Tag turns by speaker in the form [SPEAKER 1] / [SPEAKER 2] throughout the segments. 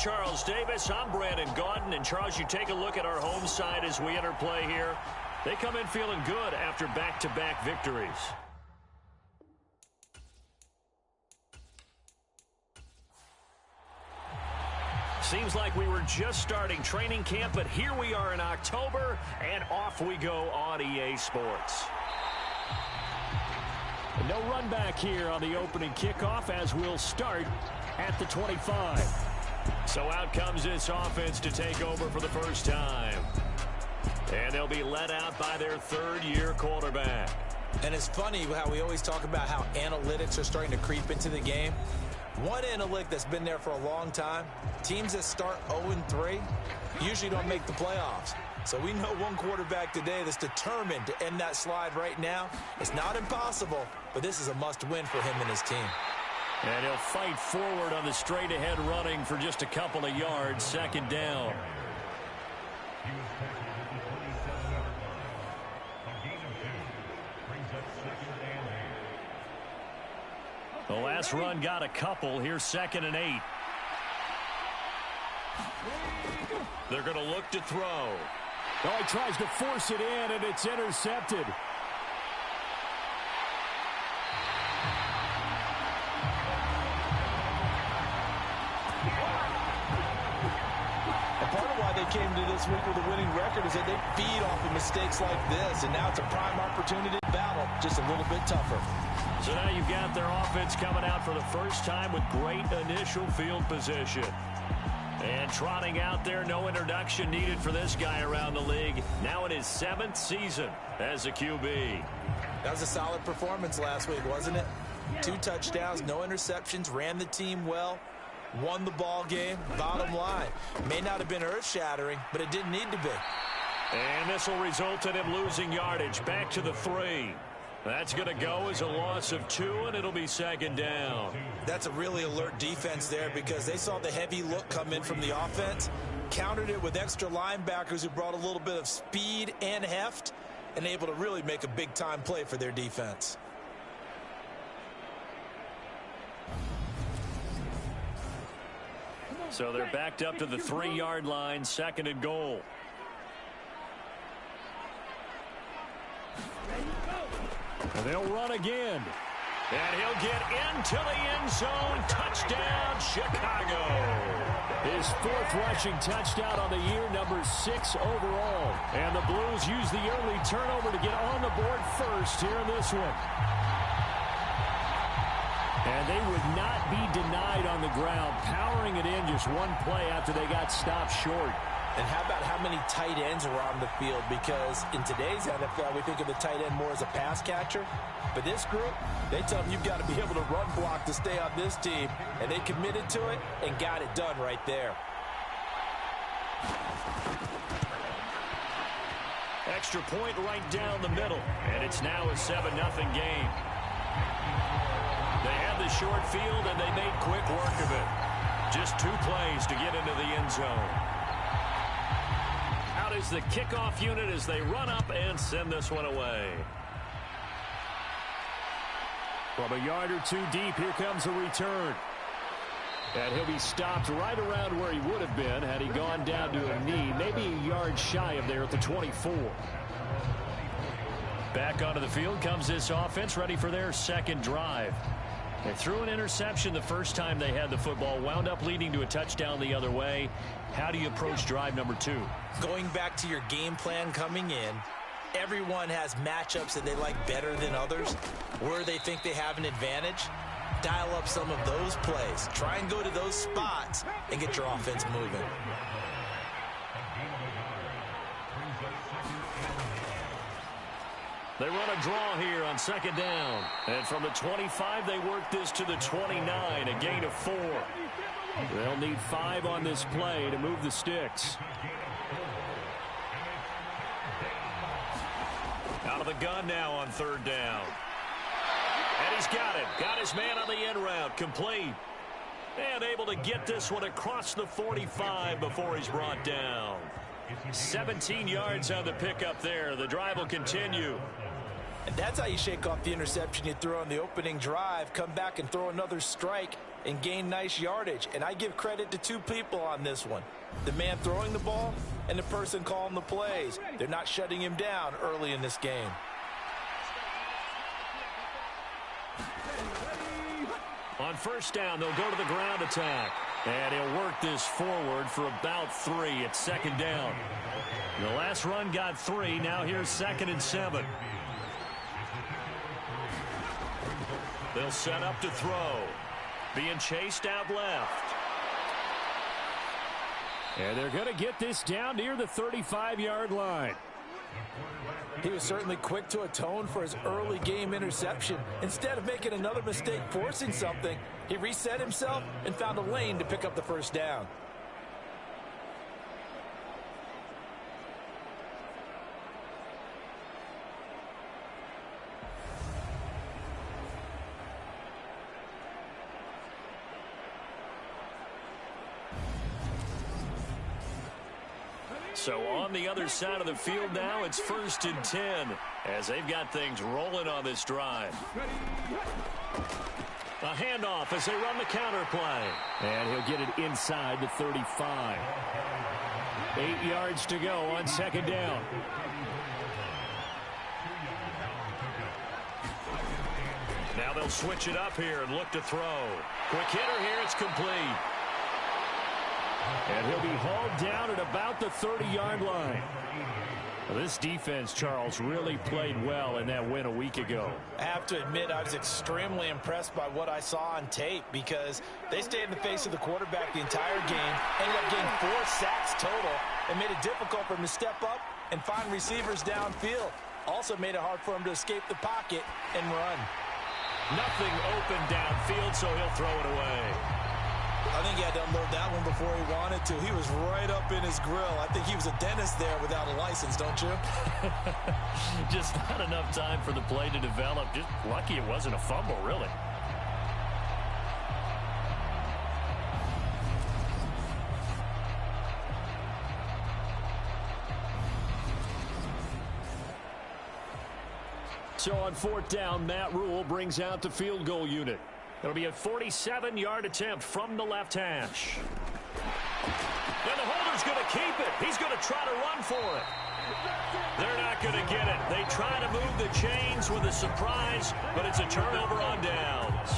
[SPEAKER 1] Charles Davis. I'm Brandon Gaudin. And, Charles, you take a look at our home side as we enter play here. They come in feeling good after back-to-back victories. Seems like we were just starting training camp, but here we are in October, and off we go on EA Sports.
[SPEAKER 2] No run back here on the opening kickoff as we'll start at the 25.
[SPEAKER 1] So out comes this offense to take over for the first time. And they'll be led out by their third-year quarterback.
[SPEAKER 3] And it's funny how we always talk about how analytics are starting to creep into the game. One analytic that's been there for a long time, teams that start 0-3 usually don't make the playoffs. So we know one quarterback today that's determined to end that slide right now. It's not impossible, but this is a must-win for him and his team.
[SPEAKER 1] And he'll fight forward on the straight-ahead running for just a couple of yards, second down. The last run got a couple. Here's 2nd and 8. They're going to look to throw.
[SPEAKER 2] Oh, he tries to force it in, and it's intercepted.
[SPEAKER 3] Part of why they came to this week with a winning record is that they feed off of mistakes like this, and now it's a prime opportunity to battle, just a little bit tougher.
[SPEAKER 1] So now you've got their offense coming out for the first time with great initial field position. And trotting out there, no introduction needed for this guy around the league. Now in his 7th season as a QB.
[SPEAKER 3] That was a solid performance last week, wasn't it? 2 touchdowns, no interceptions, ran the team well, won the ball game. Bottom line, may not have been earth-shattering, but it didn't need to be.
[SPEAKER 1] And this will result in him losing yardage. Back to the 3. That's going to go as a loss of 2, and it'll be second down.
[SPEAKER 3] That's a really alert defense there because they saw the heavy look come in from the offense, countered it with extra linebackers who brought a little bit of speed and heft, and able to really make a big-time play for their defense.
[SPEAKER 1] So they're backed up to the 3-yard line, 2nd and goal.
[SPEAKER 2] And they'll run again.
[SPEAKER 1] And he'll get into the end zone. Touchdown, Chicago.
[SPEAKER 2] His 4th rushing touchdown on the year, number 6 overall. And the Blues use the early turnover to get on the board first here in this one. And they would not be denied on the ground, powering it in just one play after they got stopped short.
[SPEAKER 3] And how about how many tight ends were on the field? Because in today's NFL, we think of the tight end more as a pass catcher. But this group, they tell them you've got to be able to run block to stay on this team. And they committed to it and got it done right there.
[SPEAKER 1] Extra point right down the middle. And it's now a 7-0 game. They had the short field, and they made quick work of it. Just 2 plays to get into the end zone. Out is the kickoff unit as they run up and send this one away.
[SPEAKER 2] From a yard or 2 deep, here comes the return. And he'll be stopped right around where he would have been had he gone down to a knee, maybe a yard shy of there at the 24.
[SPEAKER 1] Back onto the field comes this offense, ready for their 2nd drive. They threw an interception the first time they had the football, wound up leading to a touchdown the other way. How do you approach drive number 2?
[SPEAKER 3] Going back to your game plan coming in, everyone has matchups that they like better than others, where they think they have an advantage. Dial up some of those plays. Try and go to those spots and get your offense moving.
[SPEAKER 1] They run a draw here on 2nd down. And from the 25, they work this to the 29, a gain of 4.
[SPEAKER 2] They'll need 5 on this play to move the sticks.
[SPEAKER 1] Out of the gun now on 3rd down. And he's got it. Got his man on the end route. Complete. And able to get this one across the 45 before he's brought down. 17 yards on the pickup there. The drive will continue.
[SPEAKER 3] And that's how you shake off the interception you throw on the opening drive, come back and throw another strike and gain nice yardage. And I give credit to two people on this one. The man throwing the ball and the person calling the plays. They're not shutting him down early in this game.
[SPEAKER 1] On first down, they'll go to the ground attack. And he'll work this forward for about 3 at second down. The last run got 3. Now here's 2nd and 7. They'll set up to throw. Being chased out left.
[SPEAKER 2] And they're going to get this down near the 35-yard line.
[SPEAKER 3] He was certainly quick to atone for his early game interception. Instead of making another mistake forcing something, he reset himself and found a lane to pick up the first down.
[SPEAKER 1] So on the other side of the field now, it's 1st and 10 as they've got things rolling on this drive. A handoff as they run the counter play.
[SPEAKER 2] And he'll get it inside the 35. 8 yards to go on 2nd down.
[SPEAKER 1] Now they'll switch it up here and look to throw. Quick hitter here, it's complete.
[SPEAKER 2] And he'll be hauled down at about the 30-yard line. Well, this defense, Charles, really played well in that win a week ago.
[SPEAKER 3] I have to admit, I was extremely impressed by what I saw on tape because they stayed in the face of the quarterback the entire game, ended up getting 4 sacks total, and made it difficult for him to step up and find receivers downfield. Also made it hard for him to escape the pocket and run.
[SPEAKER 1] Nothing open downfield, so he'll throw it away.
[SPEAKER 3] I think he had to unload that one before he wanted to. He was right up in his grill. I think he was a dentist there without a license, don't you?
[SPEAKER 1] Just not enough time for the play to develop. Just lucky it wasn't a fumble, really.
[SPEAKER 2] So on 4th down, Matt Rule brings out the field goal unit.
[SPEAKER 1] It'll be a 47-yard attempt from the left hash. And the holder's going to keep it. He's going to try to run for it. They're not going to get it. They try to move the chains with a surprise, but it's a turnover on downs.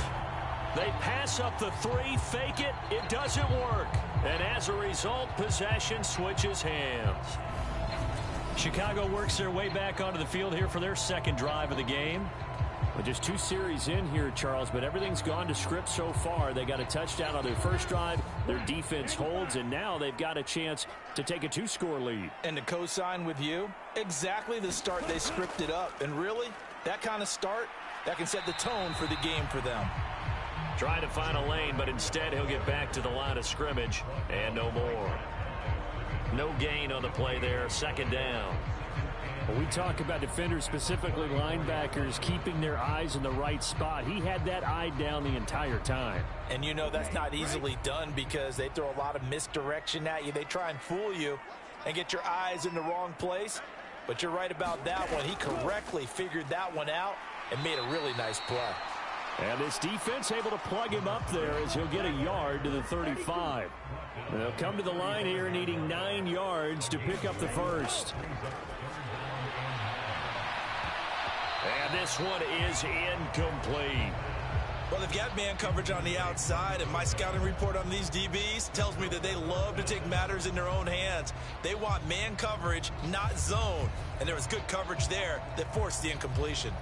[SPEAKER 1] They pass up the 3, fake it. It doesn't work. And as a result, possession switches hands. Chicago works their way back onto the field here for their 2nd drive of the game.
[SPEAKER 2] Well, just 2 series in here, Charles, but everything's gone to script so far. They got a touchdown on their first drive. Their defense holds, and now they've got a chance to take a 2-score lead.
[SPEAKER 3] And to co-sign with you, exactly the start they scripted up. And really, that kind of start, that can set the tone for the game for them.
[SPEAKER 1] Trying to find a lane, but instead he'll get back to the line of scrimmage, and no more. No gain on the play there, 2nd down.
[SPEAKER 2] When we talk about defenders, specifically linebackers, keeping their eyes in the right spot, he had that eye down the entire time.
[SPEAKER 3] And you know that's not easily done because they throw a lot of misdirection at you. They try and fool you and get your eyes in the wrong place. But you're right about that one. He correctly figured that one out and made a really nice play.
[SPEAKER 2] And this defense able to plug him up there as he'll get a yard to the 35. They'll come to the line here needing 9 yards to pick up the first.
[SPEAKER 1] And this one is incomplete.
[SPEAKER 3] Well, they've got man coverage on the outside, and my scouting report on these DBs tells me that they love to take matters in their own hands. They want man coverage, not zone. And there was good coverage there that forced the incompletion.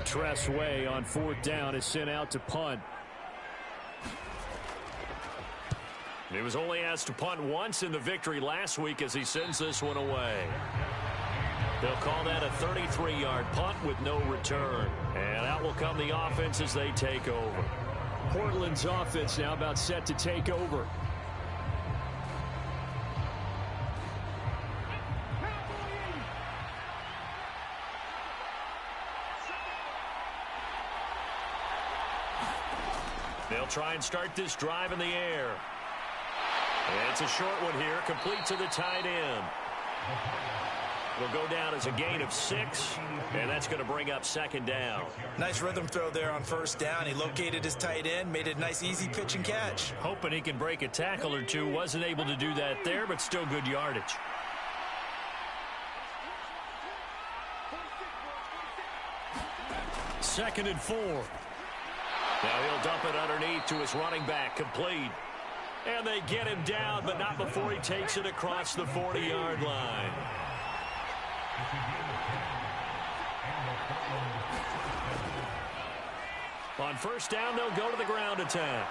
[SPEAKER 2] Tress Way on 4th down is sent out to punt.
[SPEAKER 1] He was only asked to punt once in the victory last week as he sends this one away. They'll call that a 33-yard punt with no return. And out will come the offense as they take over.
[SPEAKER 2] Portland's offense now about set to take over.
[SPEAKER 1] They'll try and start this drive in the air. It's a short one here, complete to the tight end. will go down as a gain of 6, and that's going to bring up second down.
[SPEAKER 3] Nice rhythm throw there on first down. He located his tight end, made it a nice easy pitch and catch.
[SPEAKER 1] Hoping he can break a tackle or two. Wasn't able to do that there, but still good yardage. Second and 4. Now he'll dump it underneath to his running back, complete. And they get him down, but not before he takes it across the 40-yard line. On first down, they'll go to the ground attack.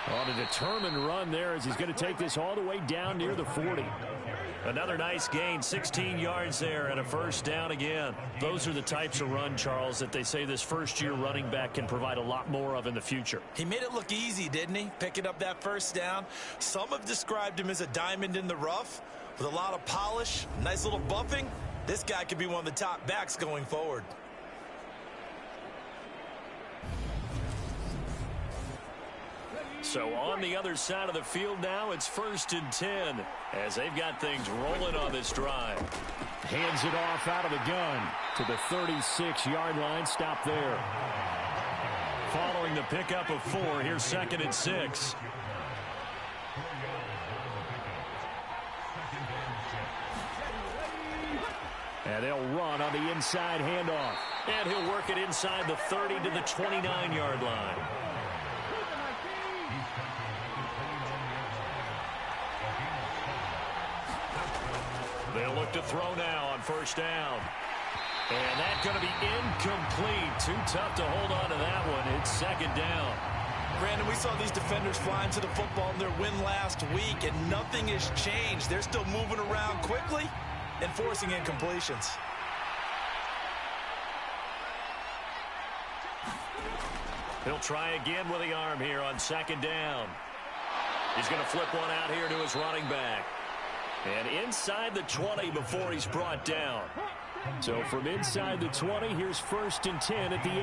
[SPEAKER 2] On a determined run there as he's going to take this all the way down near the 40.
[SPEAKER 1] Another nice gain, 16 yards there, and a first down again. Those are the types of run, Charles, that they say this first-year running back can provide a lot more of in the future.
[SPEAKER 3] He made it look easy, didn't he? Picking up that first down. Some have described him as a diamond in the rough with a lot of polish, nice little buffing. This guy could be one of the top backs going forward.
[SPEAKER 1] So on the other side of the field now, it's 1st and 10 as they've got things rolling on this drive.
[SPEAKER 2] Hands it off out of the gun to the 36-yard line. Stop there.
[SPEAKER 1] Following the pickup of 4, here's 2nd and 6.
[SPEAKER 2] And they'll run on the inside handoff.
[SPEAKER 1] And he'll work it inside the 30 to the 29-yard line. They'll look to throw now on first down. And that's going to be incomplete. Too tough to hold on to that one. It's second down.
[SPEAKER 3] Brandon, we saw these defenders flying to the football in their win last week, and nothing has changed. They're still moving around quickly and forcing incompletions.
[SPEAKER 1] He'll try again with the arm here on second down. He's going to flip one out here to his running back. And inside the 20 before he's brought down.
[SPEAKER 2] So from inside the 20, here's 1st and 10 at the 18.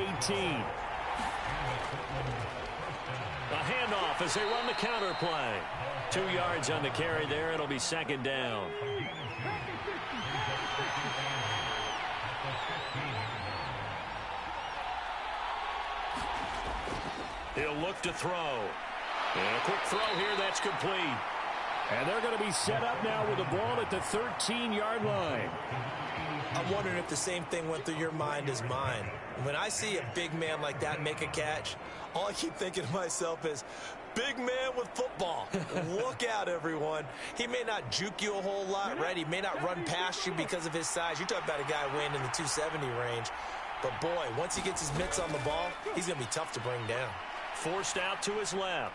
[SPEAKER 1] A handoff as they run the counter play. 2 yards on the carry there. It'll be second down. He'll look to throw. And a quick throw here. That's complete.
[SPEAKER 2] And they're going to be set up now with the ball at the 13-yard line.
[SPEAKER 3] I'm wondering if the same thing went through your mind as mine. When I see a big man like that make a catch, all I keep thinking to myself is, big man with football. Look out, everyone. He may not juke you a whole lot, right? He may not run past you because of his size. You're talking about a guy weighing in the 270 range. But, boy, once he gets his mitts on the ball, he's going to be tough to bring down.
[SPEAKER 1] Forced out to his left.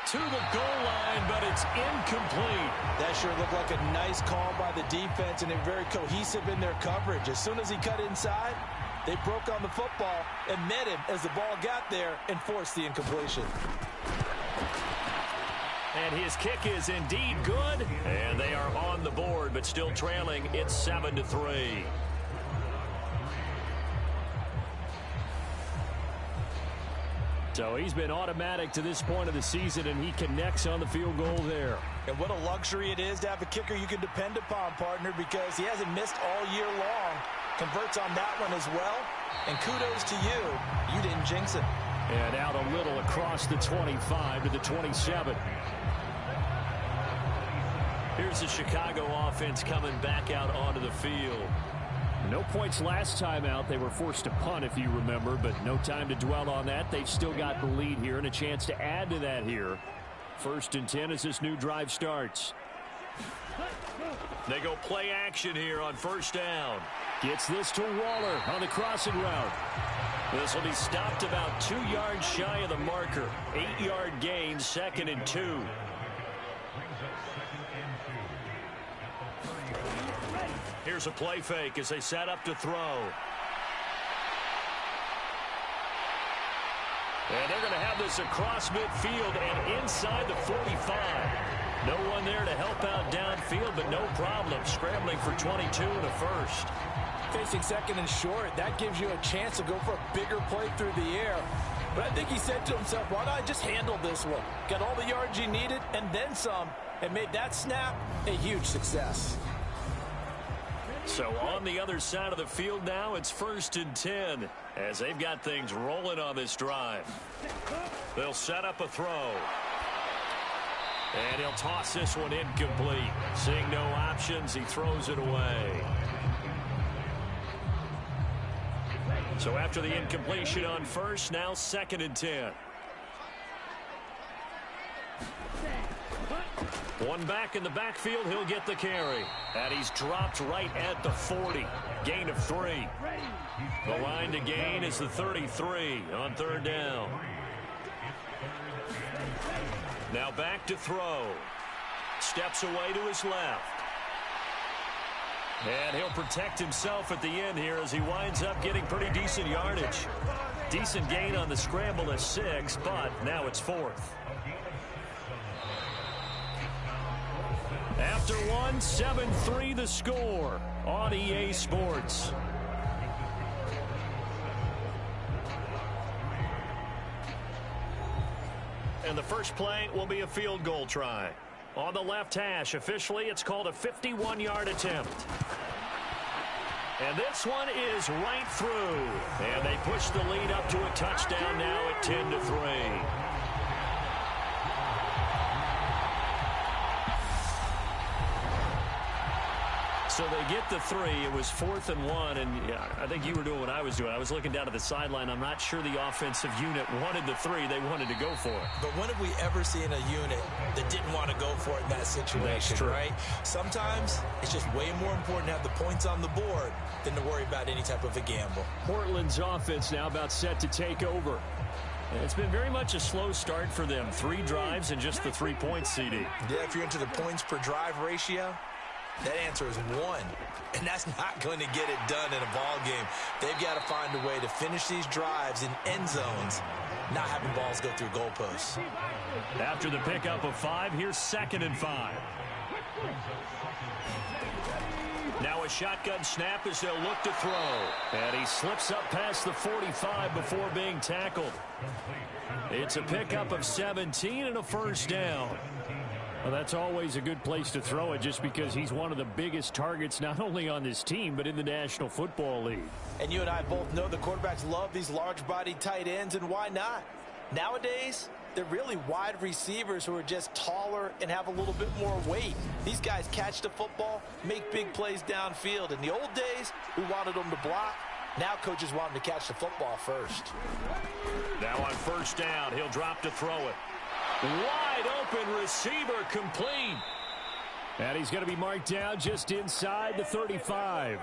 [SPEAKER 1] To the goal line, but it's incomplete.
[SPEAKER 3] That sure looked like a nice call by the defense, and they're very cohesive in their coverage. As soon as he cut inside, they broke on the football and met him as the ball got there and forced the incompletion.
[SPEAKER 1] And his kick is indeed good. And they are on the board, but still trailing. It's 7-3.
[SPEAKER 2] So he's been automatic to this point of the season, and he connects on the field goal there.
[SPEAKER 3] And what a luxury it is to have a kicker you can depend upon, partner, because he hasn't missed all year long. Converts on that one as well. And kudos to you. You didn't jinx it.
[SPEAKER 2] And out a little across the 25 to the 27.
[SPEAKER 1] Here's the Chicago offense coming back out onto the field.
[SPEAKER 2] No points last time out. They were forced to punt, if you remember, but no time to dwell on that. They've still got the lead here and a chance to add to that here. 1st and 10 as this new drive starts.
[SPEAKER 1] They go play action here on first down.
[SPEAKER 2] Gets this to Waller on the crossing route.
[SPEAKER 1] This will be stopped about 2 yards shy of the marker. 8-yard gain, 2nd and 2. Here's a play fake as they set up to throw. And they're going to have this across midfield and inside the 45. No one there to help out downfield, but no problem. Scrambling for 22 and a first.
[SPEAKER 3] Facing second and short, that gives you a chance to go for a bigger play through the air. But I think he said to himself, why don't I just handle this one? Got all the yards you needed and then some, and made that snap a huge success.
[SPEAKER 1] So on the other side of the field now, it's 1st and 10 as they've got things rolling on this drive. They'll set up a throw. And he'll toss this one incomplete. Seeing no options, he throws it away. So after the incompletion on first, now 2nd and 10. One back in the backfield, he'll get the carry. And he's dropped right at the 40. Gain of 3. The line to gain is the 33 on 3rd down. Now back to throw. Steps away to his left. And he'll protect himself at the end here as he winds up getting pretty decent yardage. Decent gain on the scramble at 6, but now it's 4th. After one, 7-3 the score on EA Sports. And the first play will be a field goal try. On the left hash, officially, it's called a 51-yard attempt. And this one is right through. And they push the lead up to a touchdown now at 10-3. So they get the 3. It was 4th and 1, and yeah, I think you were doing what I was doing. I was looking down at the sideline. I'm not sure the offensive unit wanted the 3. They wanted to go for it.
[SPEAKER 3] But when have we ever seen a unit that didn't want to go for it in that situation, right? Sometimes it's just way more important to have the points on the board than to worry about any type of a gamble.
[SPEAKER 2] Portland's offense now about set to take over. It's been very much a slow start for them. 3 drives and just the 3 points, CD.
[SPEAKER 3] Yeah, if you're into the points per drive ratio, that answer is 1, and that's not going to get it done in a ball game. They've got to find a way to finish these drives in end zones, not having balls go through goalposts.
[SPEAKER 1] After the pickup of 5, here's 2nd and 5. Now a shotgun snap as they'll look to throw. And he slips up past the 45 before being tackled. It's a pickup of 17 and a 1st down.
[SPEAKER 2] Well, that's always a good place to throw it just because he's one of the biggest targets not only on this team but in the National Football League.
[SPEAKER 3] And you and I both know the quarterbacks love these large-bodied tight ends, and why not? Nowadays, they're really wide receivers who are just taller and have a little bit more weight. These guys catch the football, make big plays downfield. In the old days, we wanted them to block. Now coaches want them to catch the football first.
[SPEAKER 1] Now on 1st down, he'll drop to throw it. Wide open receiver complete.
[SPEAKER 2] And he's going to be marked down just inside the 35.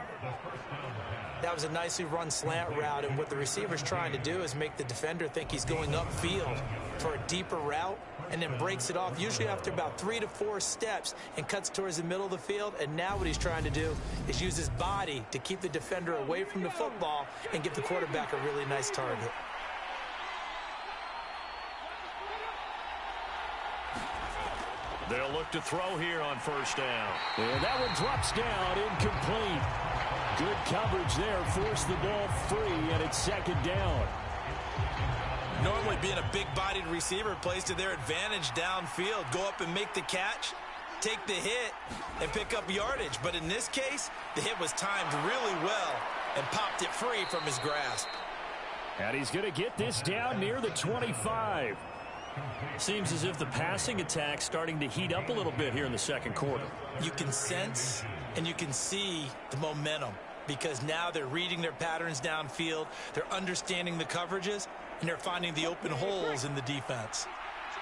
[SPEAKER 3] That was a nicely run slant route, and what the receiver's trying to do is make the defender think he's going upfield for a deeper route and then breaks it off, usually after about 3 to 4 steps, and cuts towards the middle of the field. And now what he's trying to do is use his body to keep the defender away from the football and give the quarterback a really nice target.
[SPEAKER 1] They'll look to throw here on 1st down.
[SPEAKER 2] And that one drops down, incomplete. Good coverage there, forced the ball free, and it's 2nd down.
[SPEAKER 3] Normally being a big-bodied receiver plays to their advantage downfield. Go up and make the catch, take the hit, and pick up yardage. But in this case, the hit was timed really well and popped it free from his grasp.
[SPEAKER 2] And he's going to get this down near the 25.
[SPEAKER 1] Seems as if the passing attack's starting to heat up a little bit here in the 2nd quarter.
[SPEAKER 3] You can sense and you can see the momentum because now they're reading their patterns downfield, they're understanding the coverages, and they're finding the open holes in the defense.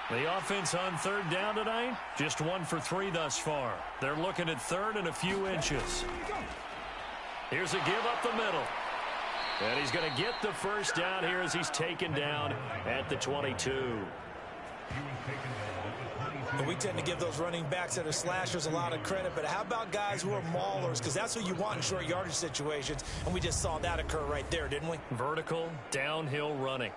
[SPEAKER 1] The offense on 3rd down tonight, just 1 for 3 thus far. They're looking at 3rd and a few inches. Here's a give up the middle. And he's going to get the 1st down here as he's taken down at the 22.
[SPEAKER 3] And we tend to give those running backs that are slashers a lot of credit, but how about guys who are maulers? Because that's who you want in short yardage situations, and we just saw that occur right there, didn't we?
[SPEAKER 1] Vertical, downhill running.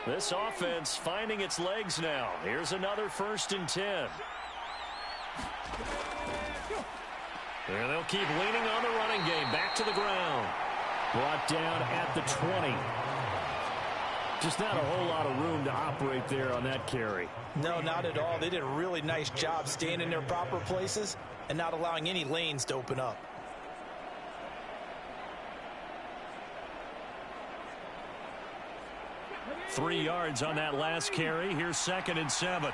[SPEAKER 1] This offense finding its legs now. Here's another 1st and 10. And they'll keep leaning on the running game. Back to the ground.
[SPEAKER 2] Brought down at the 20. Just not a whole lot of room to operate there on that carry.
[SPEAKER 3] No, not at all. They did a really nice job staying in their proper places and not allowing any lanes to open up.
[SPEAKER 1] Three yards on that last carry. Here's 2nd and 7.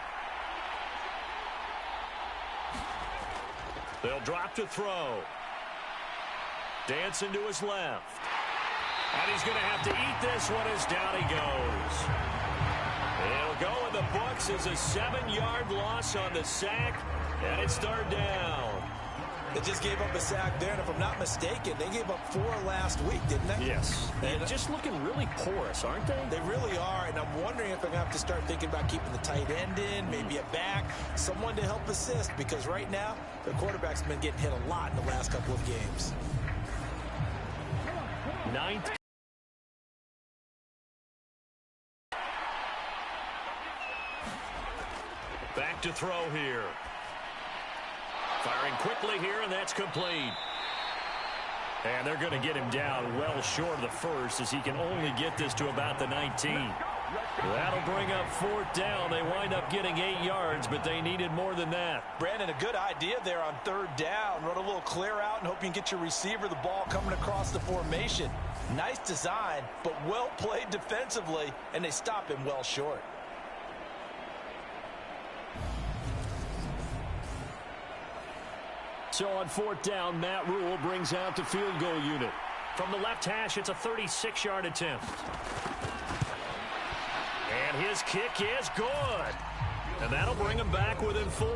[SPEAKER 1] They'll drop to throw. Dancing to his left. And he's going to have to eat this one as down he goes. It'll go in the books as a 7-yard loss on the sack, and it's 3rd down.
[SPEAKER 3] They just gave up a sack there, and if I'm not mistaken, they gave up 4 last week, didn't they?
[SPEAKER 2] Yes. And just looking really porous, aren't they?
[SPEAKER 3] They really are, and I'm wondering if I'm going to have to start thinking about keeping the tight end in, maybe a back, someone to help assist, because right now, their quarterback's been getting hit a lot in the last couple of games.
[SPEAKER 1] 9th. Back to throw here. Firing quickly here, and that's complete. And they're going to get him down well short of the first, as he can only get this to about the 19. That'll bring up 4th down. They wind up getting 8 yards, but they needed more than that.
[SPEAKER 3] Brandon, a good idea there on 3rd down. Run a little clear out and hope you can get your receiver the ball coming across the formation. Nice design, but well played defensively, and they stop him well short.
[SPEAKER 2] So on 4th down, Matt Rule brings out the field goal unit.
[SPEAKER 1] From the left hash, it's a 36-yard attempt. And his kick is good. And that'll bring him back within 4.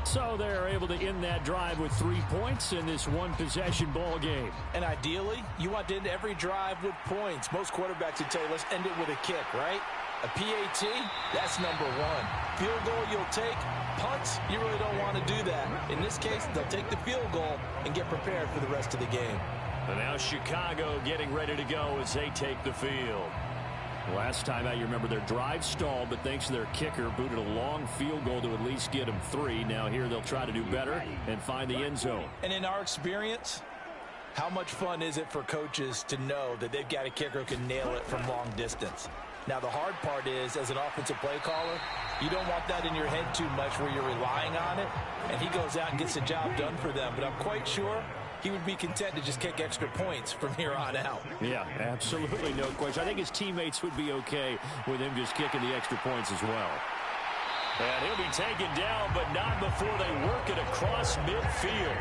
[SPEAKER 2] So they're able to end that drive with 3 points in this one-possession ball game.
[SPEAKER 3] And ideally, you want to end every drive with points. Most quarterbacks would tell you, let's end it with a kick, right? A PAT, that's number 1. Field goal you'll take. Punts, you really don't want to do that. In this case, they'll take the field goal and get prepared for the rest of the game.
[SPEAKER 1] And now Chicago getting ready to go as they take the field.
[SPEAKER 2] Last time out, you remember their drive stalled, but thanks to their kicker, booted a long field goal to at least get them 3. Now here they'll try to do better and find the end zone.
[SPEAKER 3] And in our experience, how much fun is it for coaches to know that they've got a kicker who can nail it from long distance? Now, the hard part is, as an offensive play caller, you don't want that in your head too much where you're relying on it, and he goes out and gets the job done for them. But I'm quite sure he would be content to just kick extra points from here on out.
[SPEAKER 2] Yeah, absolutely no question. I think his teammates would be okay with him just kicking the extra points as well.
[SPEAKER 1] And he'll be taken down, but not before they work it across midfield.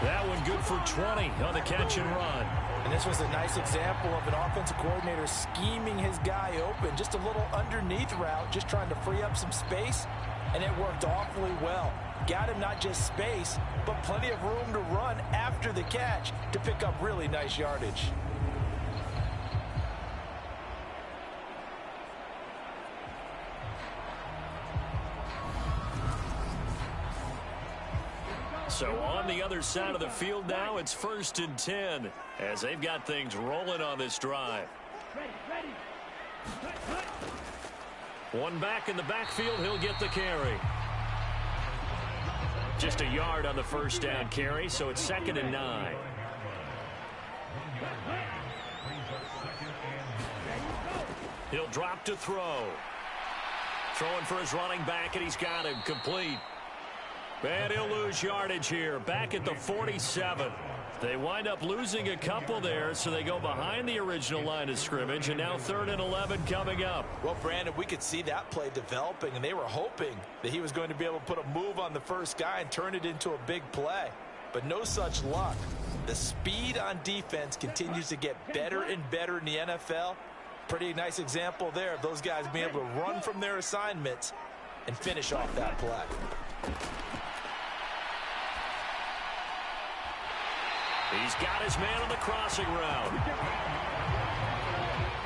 [SPEAKER 1] That one good for 20 on the catch and run.
[SPEAKER 3] And this was a nice example of an offensive coordinator scheming his guy open. Just a little underneath route, just trying to free up some space, and it worked awfully well. Got him not just space, but plenty of room to run after the catch to pick up really nice yardage.
[SPEAKER 1] So on the other side of the field now, it's 1st and 10 as they've got things rolling on this drive. One back in the backfield, he'll get the carry. Just a yard on the 1st down carry, so it's 2nd and 9. He'll drop to throw. Throwing for his running back, and he's got him complete. And he'll lose yardage here, back at the 47. They wind up losing a couple there, so they go behind the original line of scrimmage, and now 3rd and 11 coming up.
[SPEAKER 3] Well, Brandon, we could see that play developing, and they were hoping that he was going to be able to put a move on the first guy and turn it into a big play. But no such luck. The speed on defense continues to get better and better in the NFL. Pretty nice example there of those guys being able to run from their assignments and finish off that play.
[SPEAKER 1] He's got his man on the crossing route.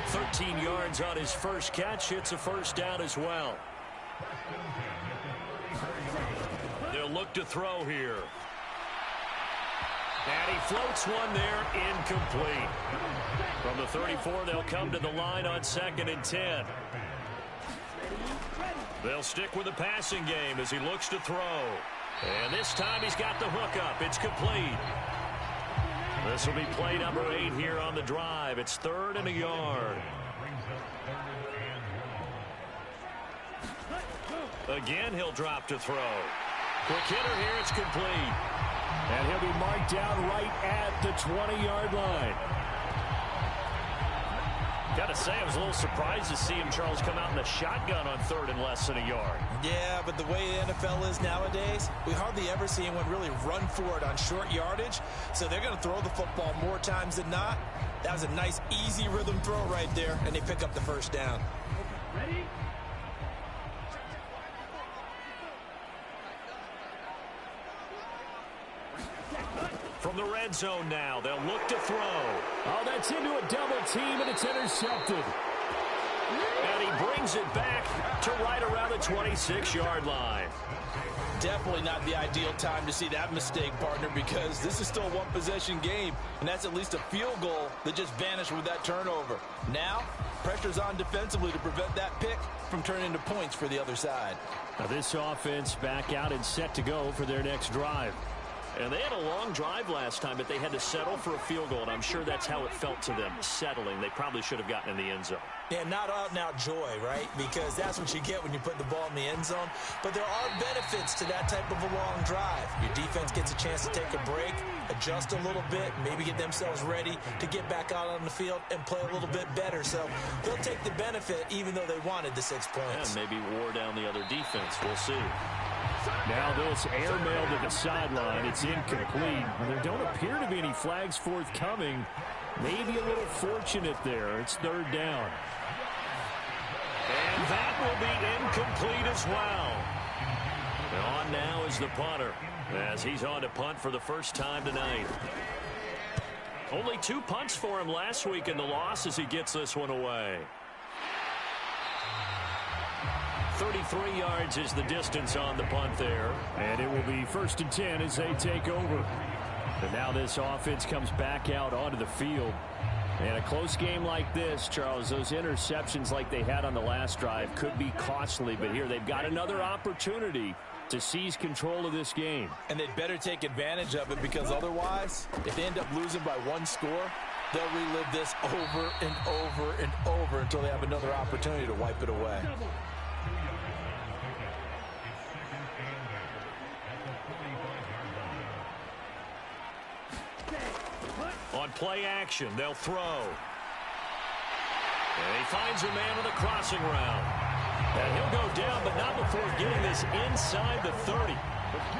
[SPEAKER 1] 13 yards on his first catch. It's a 1st down as well. They'll look to throw here. And he floats one there, incomplete. From the 34, they'll come to the line on 2nd and 10. They'll stick with the passing game as he looks to throw. And this time he's got the hook up. It's complete. This will be play number 8 here on the drive. It's 3rd and a yard. Again, he'll drop to throw. Quick hitter here. It's complete.
[SPEAKER 2] And he'll be marked down right at the 20-yard line.
[SPEAKER 1] Got to say, I was a little surprised to see him, Charles, come out in the shotgun on 3rd and less than a yard.
[SPEAKER 3] Yeah, but the way the NFL is nowadays, we hardly ever see anyone really run for it on short yardage. So they're going to throw the football more times than not. That was a nice, easy rhythm throw right there, and they pick up the first down. Ready?
[SPEAKER 1] From the red zone now, they'll look to throw.
[SPEAKER 2] Oh, that's into a double team, and it's intercepted.
[SPEAKER 1] And he brings it back to right around the 26-yard line.
[SPEAKER 3] Definitely not the ideal time to see that mistake, partner, because this is still a one-possession game, and that's at least a field goal that just vanished with that turnover. Now, pressure's on defensively to prevent that pick from turning into points for the other side.
[SPEAKER 2] Now this offense back out and set to go for their next drive.
[SPEAKER 1] And they had a long drive last time, but they had to settle for a field goal, and I'm sure that's how it felt to them, settling. They probably should have gotten in the end zone.
[SPEAKER 3] Yeah, not out-and-out joy, right? Because that's what you get when you put the ball in the end zone. But there are benefits to that type of a long drive. Your defense gets a chance to take a break, adjust a little bit, maybe get themselves ready to get back out on the field and play a little bit better. So they'll take the benefit even though they wanted the 6 points.
[SPEAKER 1] Yeah, maybe wore down the other defense. We'll see.
[SPEAKER 2] Now this airmail to the sideline. It's incomplete. There don't appear to be any flags forthcoming. Maybe a little fortunate there. It's 3rd down.
[SPEAKER 1] And that will be incomplete as well. And on now is the punter as he's on to punt for the first time tonight. Only 2 punts for him last week in the loss as he gets this one away. 33 yards is the distance on the punt there.
[SPEAKER 2] And it will be 1st and 10 as they take over. And now this offense comes back out onto the field. And a close game like this, Charles, those interceptions like they had on the last drive could be costly. But here they've got another opportunity to seize control of this game.
[SPEAKER 3] And they'd better take advantage of it, because otherwise, if they end up losing by 1 score, they'll relive this over and over and over until they have another opportunity to wipe it away.
[SPEAKER 1] On play action, they'll throw. And he finds a man with a crossing route. And he'll go down, but not before getting this inside the 30.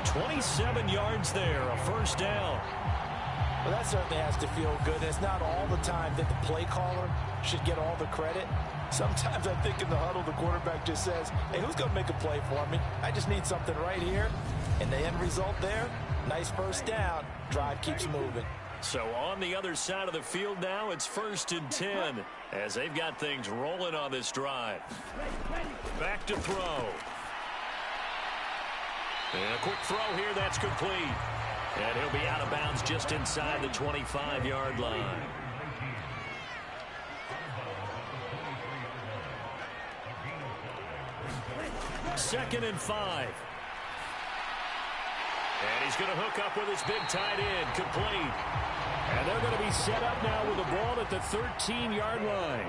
[SPEAKER 1] 27 yards there, a 1st down.
[SPEAKER 3] Well, that certainly has to feel good. And it's not all the time that the play caller should get all the credit. Sometimes I think in the huddle, the quarterback just says, hey, who's going to make a play for me? I just need something right here. And the end result there, nice 1st down. Drive keeps moving.
[SPEAKER 1] So on the other side of the field now, it's 1st and 10 as they've got things rolling on this drive. Back to throw. And a quick throw here, that's complete. And he'll be out of bounds just inside the 25-yard line. Second and 5. And he's going to hook up with his big tight end, complete.
[SPEAKER 2] And they're going to be set up now with the ball at the 13-yard line.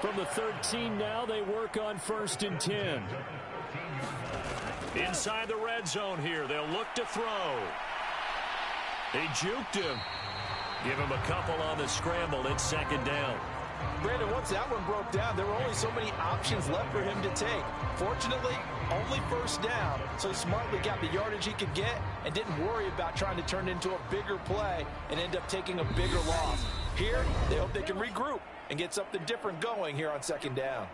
[SPEAKER 2] From the 13 now, they work on 1st and 10.
[SPEAKER 1] Inside the red zone here, they'll look to throw. They juked him. Give him a couple on the scramble. It's 2nd down.
[SPEAKER 3] Brandon, once that one broke down, there were only so many options left for him to take. Fortunately, only 1st down, so he smartly got the yardage he could get and didn't worry about trying to turn it into a bigger play and end up taking a bigger loss. Here, they hope they can regroup and get something different going here on 2nd down.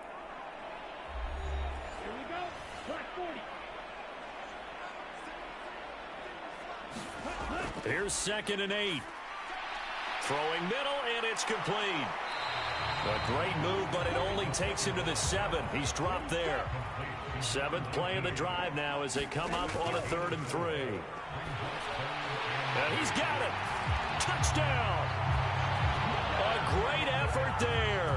[SPEAKER 4] Here we go. Clock 40.
[SPEAKER 1] Here's 2nd and 8. Throwing middle, and it's complete. A great move, but it only takes him to the 7. He's dropped there. 7th play of the drive now as they come up on a 3rd and 3. And he's got it. Touchdown. A great effort there.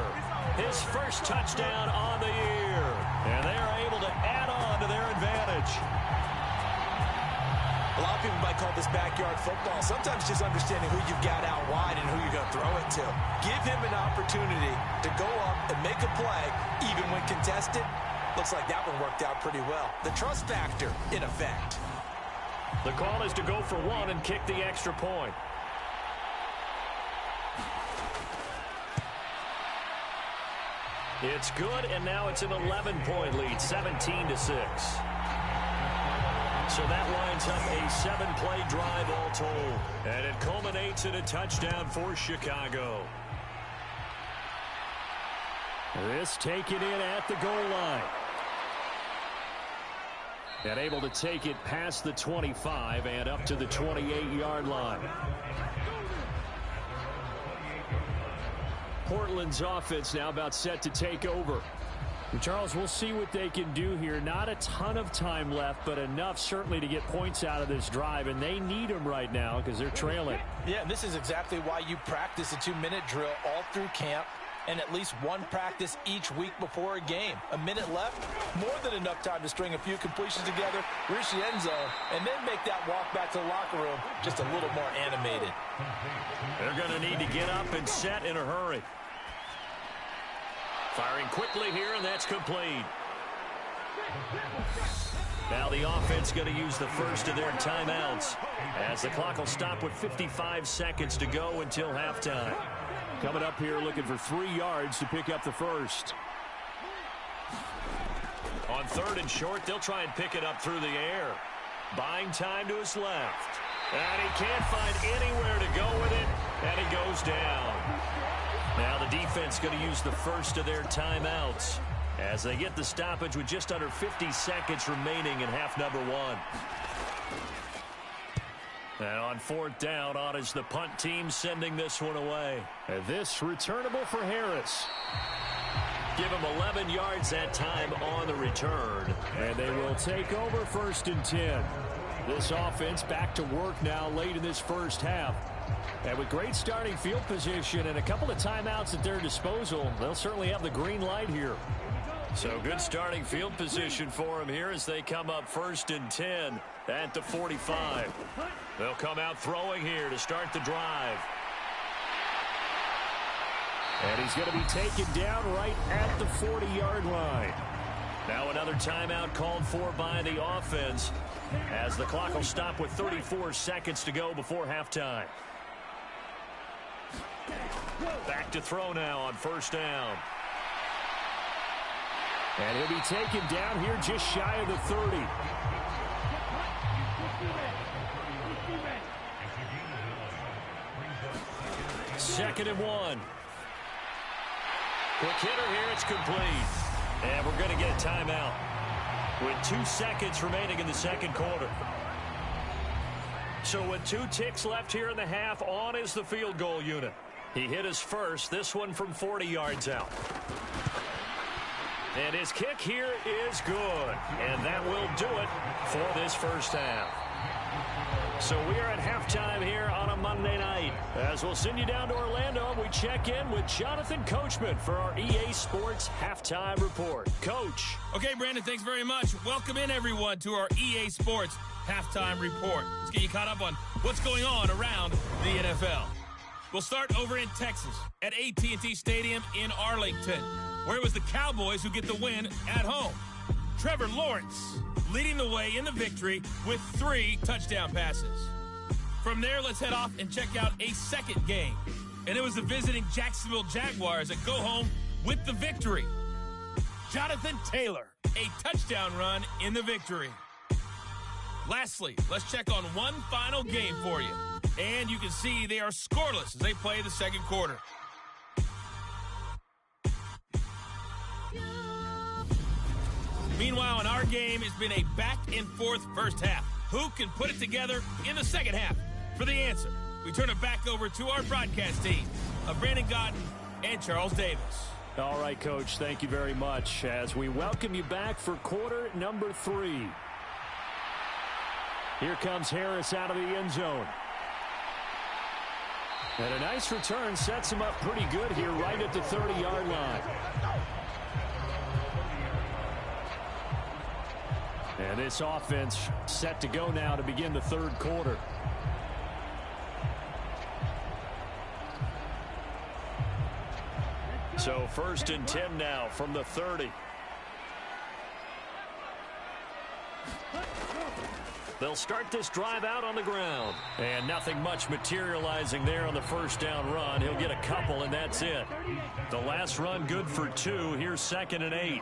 [SPEAKER 1] His first touchdown on the year. And they are able to add on to their advantage.
[SPEAKER 3] A lot of people might call this backyard football. Sometimes just understanding who you've got out wide and who you're going to throw it to. Give him an opportunity to go up and make a play, even when contested. Looks like that one worked out pretty well. The trust factor in effect.
[SPEAKER 1] The call is to go for 1 and kick the extra point. It's good, and now it's an 11-point lead, 17-6. So that lines up a 7-play drive all told. And it culminates in a touchdown for Chicago.
[SPEAKER 2] This taken in at the goal line. And able to take it past the 25 and up to the 28-yard line. Portland's offense now about set to take over. And Charles, we'll see what they can do here. Not a ton of time left, but enough certainly to get points out of this drive, and they need them right now because they're trailing.
[SPEAKER 3] Yeah, and this is exactly why you practice a 2-minute drill all through camp and at least one practice each week before a game. A minute left, more than enough time to string a few completions together, reach the end zone, and then make that walk back to the locker room just a little more animated.
[SPEAKER 1] They're going to need to get up and set in a hurry. Firing quickly here, and that's complete. Now the offense going to use the first of their timeouts as the clock will stop with 55 seconds to go until halftime.
[SPEAKER 2] Coming up here looking for 3 yards to pick up the first.
[SPEAKER 1] On 3rd and short, they'll try and pick it up through the air. Buying time to his left. And he can't find anywhere to go with it, and he goes down. Now the defense going to use the first of their timeouts as they get the stoppage with just under 50 seconds remaining in half number 1. And on 4th down, on is the punt team sending this one away.
[SPEAKER 2] And this returnable for Harris.
[SPEAKER 1] Give him 11 yards that time on the return.
[SPEAKER 2] And they will take over 1st and 10. This offense back to work now late in this first half. And with great starting field position and a couple of timeouts at their disposal, they'll certainly have the green light here.
[SPEAKER 1] So good starting field position for them here as they come up 1st and 10 at the 45. They'll come out throwing here to start the drive.
[SPEAKER 2] And he's going to be taken down right at the 40-yard line.
[SPEAKER 1] Now another timeout called for by the offense as the clock will stop with 34 seconds to go before halftime. Back to throw now on 1st down.
[SPEAKER 2] And he'll be taken down here just shy of the 30.
[SPEAKER 1] Second and 1. Quick hitter here, it's complete. And we're going to get a timeout with 2 seconds remaining in the second quarter. So with 2 ticks left here in the half, on is the field goal unit. He hit his first, this one from 40 yards out. And his kick here is good. And that will do it for this first half. So we are at halftime here on a Monday night. As we'll send you down to Orlando, we check in with Jonathan Coachman for our EA Sports Halftime Report. Coach.
[SPEAKER 4] Okay, Brandon, thanks very much. Welcome in, everyone, to our EA Sports Halftime Report. Let's get you caught up on what's going on around the NFL. We'll start over in Texas at AT&T Stadium in Arlington, where it was the Cowboys who get the win at home. Trevor Lawrence leading the way in the victory with 3 touchdown passes. From there, let's head off and check out a second game. And it was the visiting Jacksonville Jaguars that go home with the victory. Jonathan Taylor, a touchdown run in the victory. Lastly, let's check on one final game for you. And you can see they are scoreless as they play the second quarter. Meanwhile, in our game, it's been a back-and-forth first half. Who can put it together in the second half? For the answer, we turn it back over to our broadcast team of Brandon Gotton and Charles Davis.
[SPEAKER 2] All right, Coach, thank you very much as we welcome you back for quarter number 3. Here comes Harris out of the end zone. And a nice return sets him up pretty good here right at the 30-yard line. And this offense set to go now to begin the third quarter.
[SPEAKER 1] So 1st and 10 now from the 30. They'll start this drive out on the ground. And nothing much materializing there on the first down run. He'll get a couple, and that's it. The last run good for 2. Here's 2nd and 8.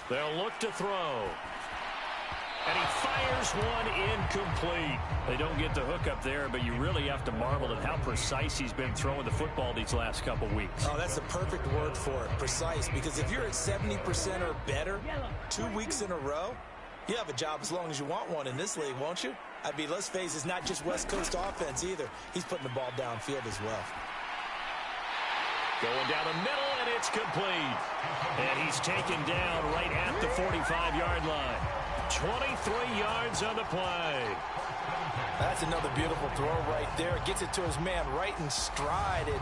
[SPEAKER 1] They'll look to throw. And he fires one incomplete. They don't get the hook up there, but you really have to marvel at how precise he's been throwing the football these last couple weeks.
[SPEAKER 3] Oh, that's the perfect word for it, precise, because if you're at 70% or better 2 weeks in a row, you have a job as long as you want one in this league, won't you? I mean, let's face it, it's not just West Coast offense either. He's putting the ball downfield as well.
[SPEAKER 1] Going down the middle, and it's complete. And he's taken down right at the 45-yard line. 23 yards on the play.
[SPEAKER 3] That's another beautiful throw right there. Gets it to his man right in stride. And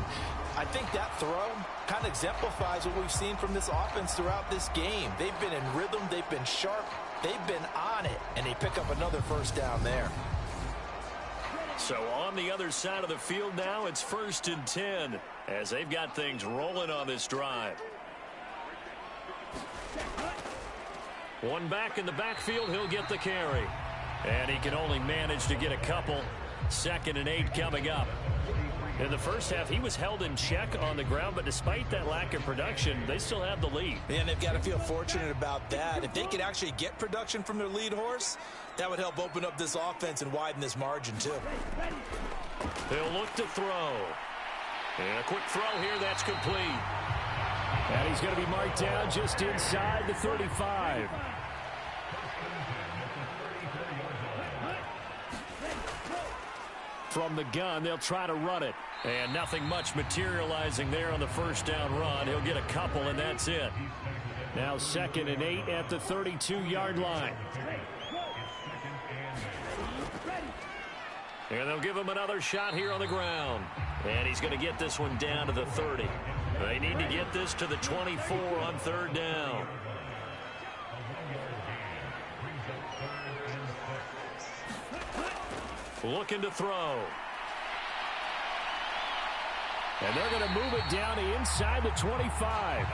[SPEAKER 3] I think that throw kind of exemplifies what we've seen from this offense throughout this game. They've been in rhythm. They've been sharp. They've been on it. And they pick up another first down there.
[SPEAKER 1] So on the other side of the field now, it's 1st and 10 as they've got things rolling on this drive. One back in the backfield, he'll get the carry. And he can only manage to get a couple. 2nd and 8 coming up. In the first half, he was held in check on the ground, but despite that lack of production, they still have the lead.
[SPEAKER 3] And they've got to feel fortunate about that. If they could actually get production from their lead horse, that would help open up this offense and widen this margin, too.
[SPEAKER 1] They'll look to throw. And a quick throw here, that's complete.
[SPEAKER 2] And he's going to be marked down just inside the 35. From the gun, they'll try to run it.
[SPEAKER 1] And nothing much materializing there on the first down run. He'll get a couple, and that's it.
[SPEAKER 2] Now 2nd and 8 at the 32-yard line.
[SPEAKER 1] And they'll give him another shot here on the ground. And he's going to get this one down to the 30. They need to get this to the 24 on 3rd down. Looking to throw.
[SPEAKER 2] And they're going to move it down to inside the 25.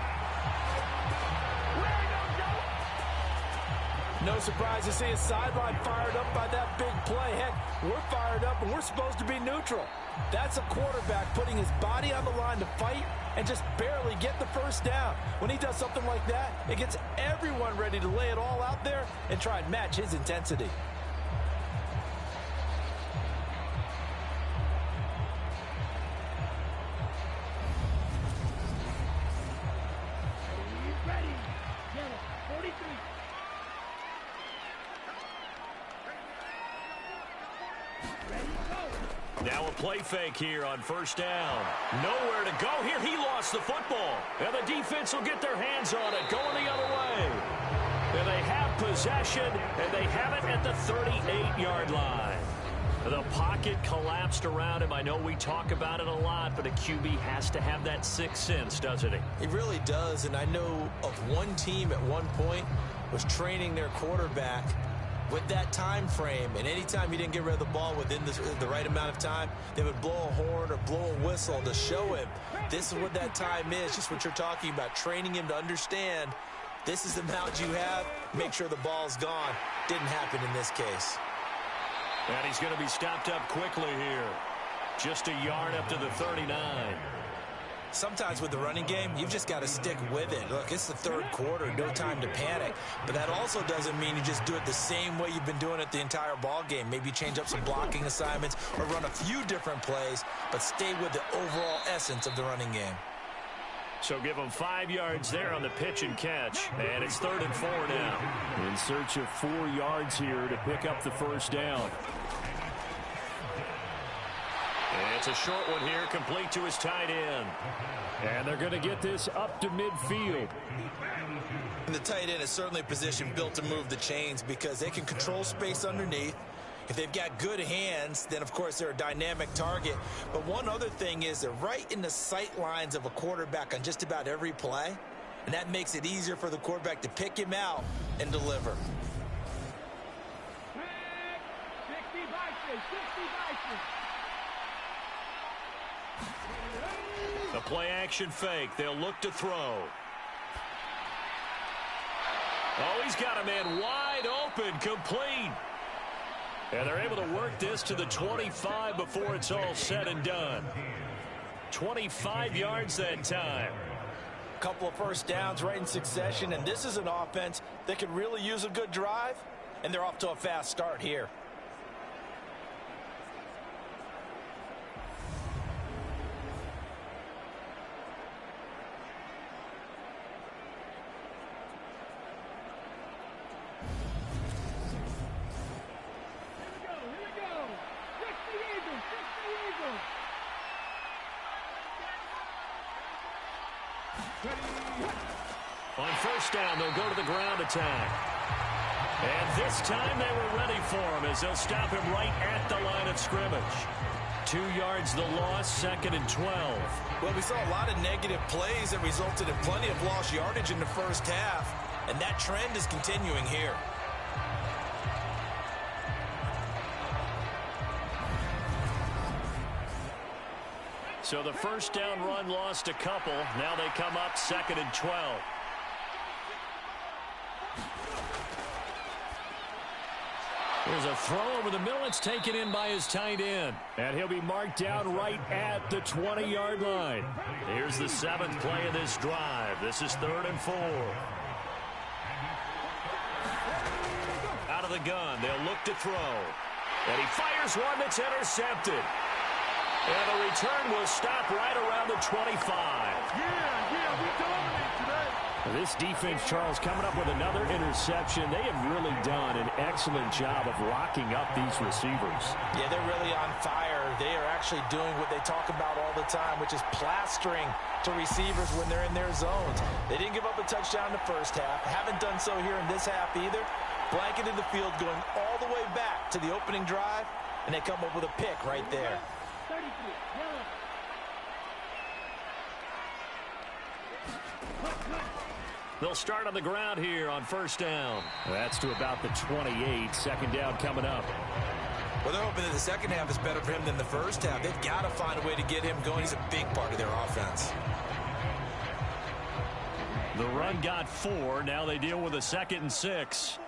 [SPEAKER 3] No surprise to see his sideline fired up by that big play. Heck, we're fired up and we're supposed to be neutral. That's a quarterback putting his body on the line to fight and just barely get the first down. When he does something like that, it gets everyone ready to lay it all out there and try and match his intensity.
[SPEAKER 1] Now a play fake here on 1st down. Nowhere to go here. He lost the football. And the defense will get their hands on it, going the other way. And they have possession, and they have it at the 38-yard line. The pocket collapsed around him. I know we talk about it a lot, but a QB has to have that sixth sense, doesn't he?
[SPEAKER 3] He really does, and I know of one team at one point was training their quarterback with that time frame, and anytime he didn't get rid of the ball within the right amount of time, they would blow a horn or blow a whistle to show him this is what that time is, just what you're talking about, training him to understand this is the amount you have, make sure the ball's gone. Didn't happen in this case.
[SPEAKER 1] And he's going to be stopped up quickly here. Just a yard up to the 39.
[SPEAKER 3] Sometimes with the running game, you've just got to stick with it. Look, it's the third quarter, no time to panic. But that also doesn't mean you just do it the same way you've been doing it the entire ball game. Maybe change up some blocking assignments or run a few different plays, but stay with the overall essence of the running game.
[SPEAKER 1] So give him 5 yards there on the pitch and catch. And it's 3rd and 4 now.
[SPEAKER 2] In search of 4 yards here to pick up the first down.
[SPEAKER 1] And It's a short one here, complete to his tight end.
[SPEAKER 2] And they're going to get this up to midfield.
[SPEAKER 3] And the tight end is certainly a position built to move the chains because they can control space underneath. If they've got good hands, then, of course, they're a dynamic target. But one other thing is they're right in the sight lines of a quarterback on just about every play. And that makes it easier for the quarterback to pick him out and deliver.
[SPEAKER 1] The play-action fake. They'll look to throw. Oh, he's got a man wide open, complete. And they're able to work this to the 25 before it's all said and done. 25 yards that time.
[SPEAKER 3] Couple of first downs right in succession, and this is an offense that could really use a good drive, and they're off to a fast start here.
[SPEAKER 1] On first down, they'll go to the ground attack. And this time they were ready for him as they'll stop him right at the line of scrimmage. 2 yards the loss, 2nd and 12.
[SPEAKER 3] Well, we saw a lot of negative plays that resulted in plenty of lost yardage in the first half, and that trend is continuing here.
[SPEAKER 1] So the first down run lost a couple. Now they come up 2nd and 12. There's a throw over the middle. It's taken in by his tight end.
[SPEAKER 2] And he'll be marked down right at the 20-yard line.
[SPEAKER 1] Here's the 7th play of this drive. This is 3rd and 4. Out of the gun. They'll look to throw. And he fires one that's intercepted. And the return will stop right around the 25.
[SPEAKER 5] We dominate today.
[SPEAKER 2] This defense, Charles, coming up with another interception. They have really done an excellent job of locking up these receivers.
[SPEAKER 3] Yeah, they're really on fire. They are actually doing what they talk about all the time, which is plastering to receivers when they're in their zones. They didn't give up a touchdown in the first half. Haven't done so here in this half either. Blanketed the field going all the way back to the opening drive, and they come up with a pick right there.
[SPEAKER 1] They'll start on the ground here on first down.
[SPEAKER 2] That's to about the 28. 2nd down coming up.
[SPEAKER 3] Well, they're hoping that the second half is better for him than the first half. They've got to find a way to get him going. He's a big part of their offense.
[SPEAKER 1] The run got 4. Now they deal with a 2nd and 6.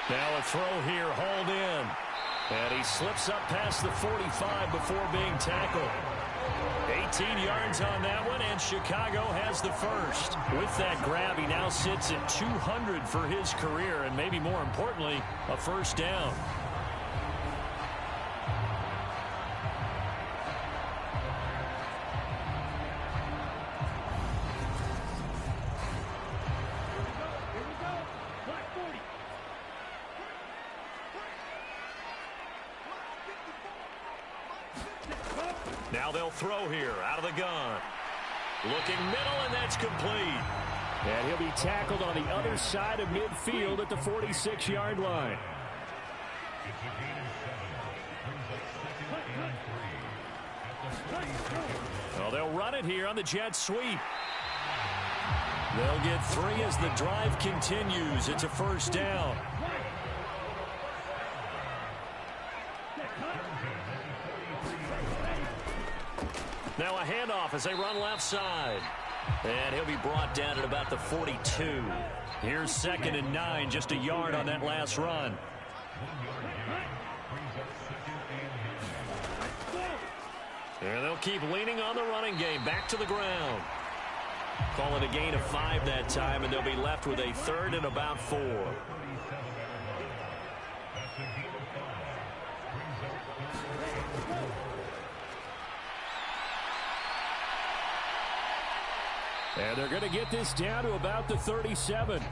[SPEAKER 1] Now a throw here, hauled in. And he slips up past the 45 before being tackled. 18 yards on that one, and Chicago has the first. With that grab, he now sits at 200 for his career, and maybe more importantly, a first down. Now they'll throw here out of the gun. Looking middle, and that's complete.
[SPEAKER 2] And he'll be tackled on the other side of midfield at the 46-yard line.
[SPEAKER 1] Well, they'll run it here on the jet sweep. They'll get 3 as the drive continues. It's a first down. Now a handoff as they run left side. And he'll be brought down at about the 42. Here's 2nd and 9, just a yard on that last run. And they'll keep leaning on the running game. Back to the ground. Call it a gain of 5 that time, and they'll be left with a 3rd and about 4.
[SPEAKER 2] And they're going to get this down to about the 37.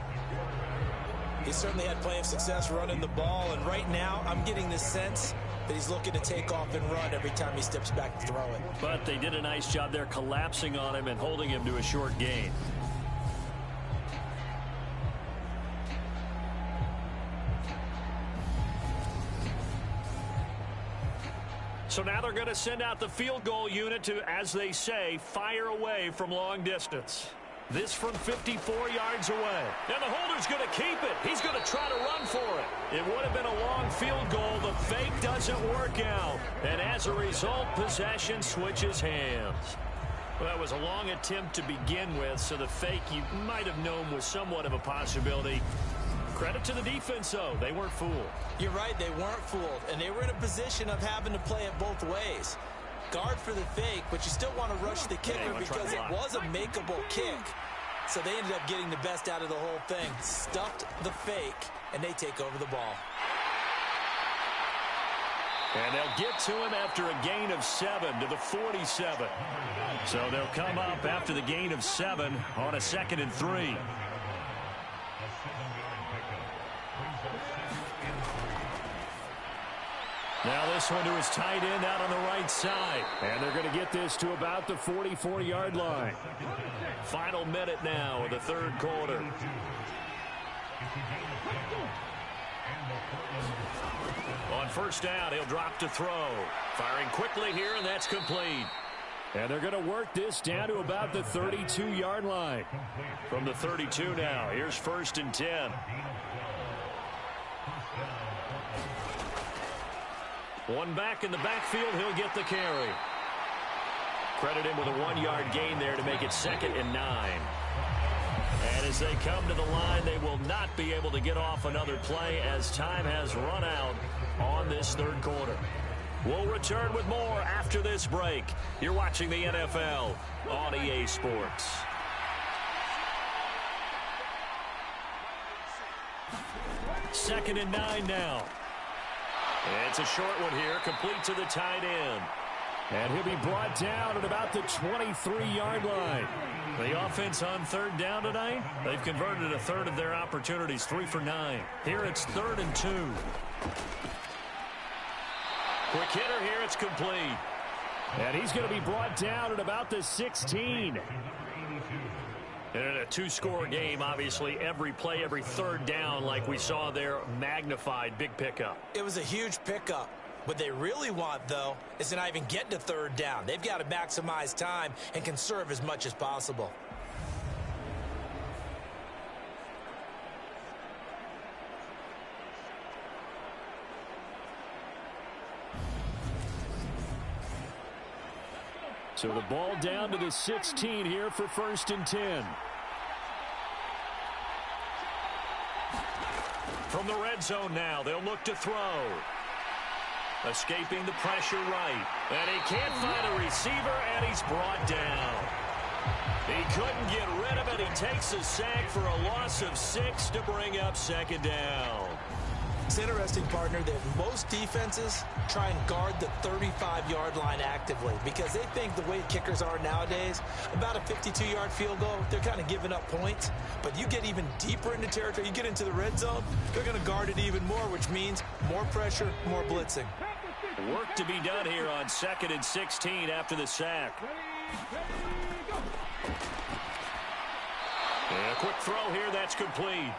[SPEAKER 3] He certainly had plenty of success running the ball, and right now I'm getting this sense that he's looking to take off and run every time he steps back to throw it.
[SPEAKER 2] But they did a nice job there collapsing on him and holding him to a short gain. So now they're going to send out the field goal unit to, as they say, fire away from long distance. This from 54 yards away. And the holder's going to keep it. He's going to try to run for it. It would have been a long field goal. The fake doesn't work out. And as a result, possession switches hands. Well, that was a long attempt to begin with, so the fake you might have known was somewhat of a possibility. Credit to the defense, though. They weren't fooled.
[SPEAKER 3] You're right, they weren't fooled, and they were in a position of having to play it both ways. Guard for the fake, but you still want to rush the kicker because it was a makeable kick. So they ended up getting the best out of the whole thing. Stuffed the fake, and they take over the ball.
[SPEAKER 2] And they'll get to him after a gain of 7 to the 47. So they'll come up after the gain of 7 on a 2nd and 3. Now this one to his tight end out on the right side. And they're going to get this to about the 44-yard line. Final minute now of the third quarter. On first down, he'll drop to throw. Firing quickly here, and that's complete. And they're going to work this down to about the 32-yard line. From the 32 now, here's 1st and 10. One back in the backfield, he'll get the carry. Credit him with a 1-yard gain there to make it 2nd and 9. And as they come to the line, they will not be able to get off another play as time has run out on this third quarter. We'll return with more after this break. You're watching the NFL on EA Sports. Second and 9 now. It's a short one here, complete to the tight end. And he'll be brought down at about the 23-yard line. The offense on third down tonight, they've converted a third of their opportunities, 3 for 9. Here it's 3rd and 2. Quick hitter here, it's complete. And he's going to be brought down at about the 16. And in a 2-score game, obviously, every play, every third down, like we saw there, magnified, big pickup.
[SPEAKER 3] It was a huge pickup. What they really want, though, is to not even get to third down. They've got to maximize time and conserve as much as possible.
[SPEAKER 2] So the ball down to the 16 here for 1st and 10. From the red zone now, they'll look to throw. Escaping the pressure right. And he can't find a receiver, and he's brought down. He couldn't get rid of it. He takes a sack for a loss of 6 to bring up 2nd down.
[SPEAKER 3] It's interesting, partner, that most defenses try and guard the 35-yard line actively because they think the way kickers are nowadays, about a 52-yard field goal, they're kind of giving up points. But you get even deeper into territory, you get into the red zone, they're going to guard it even more, which means more pressure, more blitzing.
[SPEAKER 2] Work to be done here on 2nd and 16 after the sack. And a quick throw here, that's complete.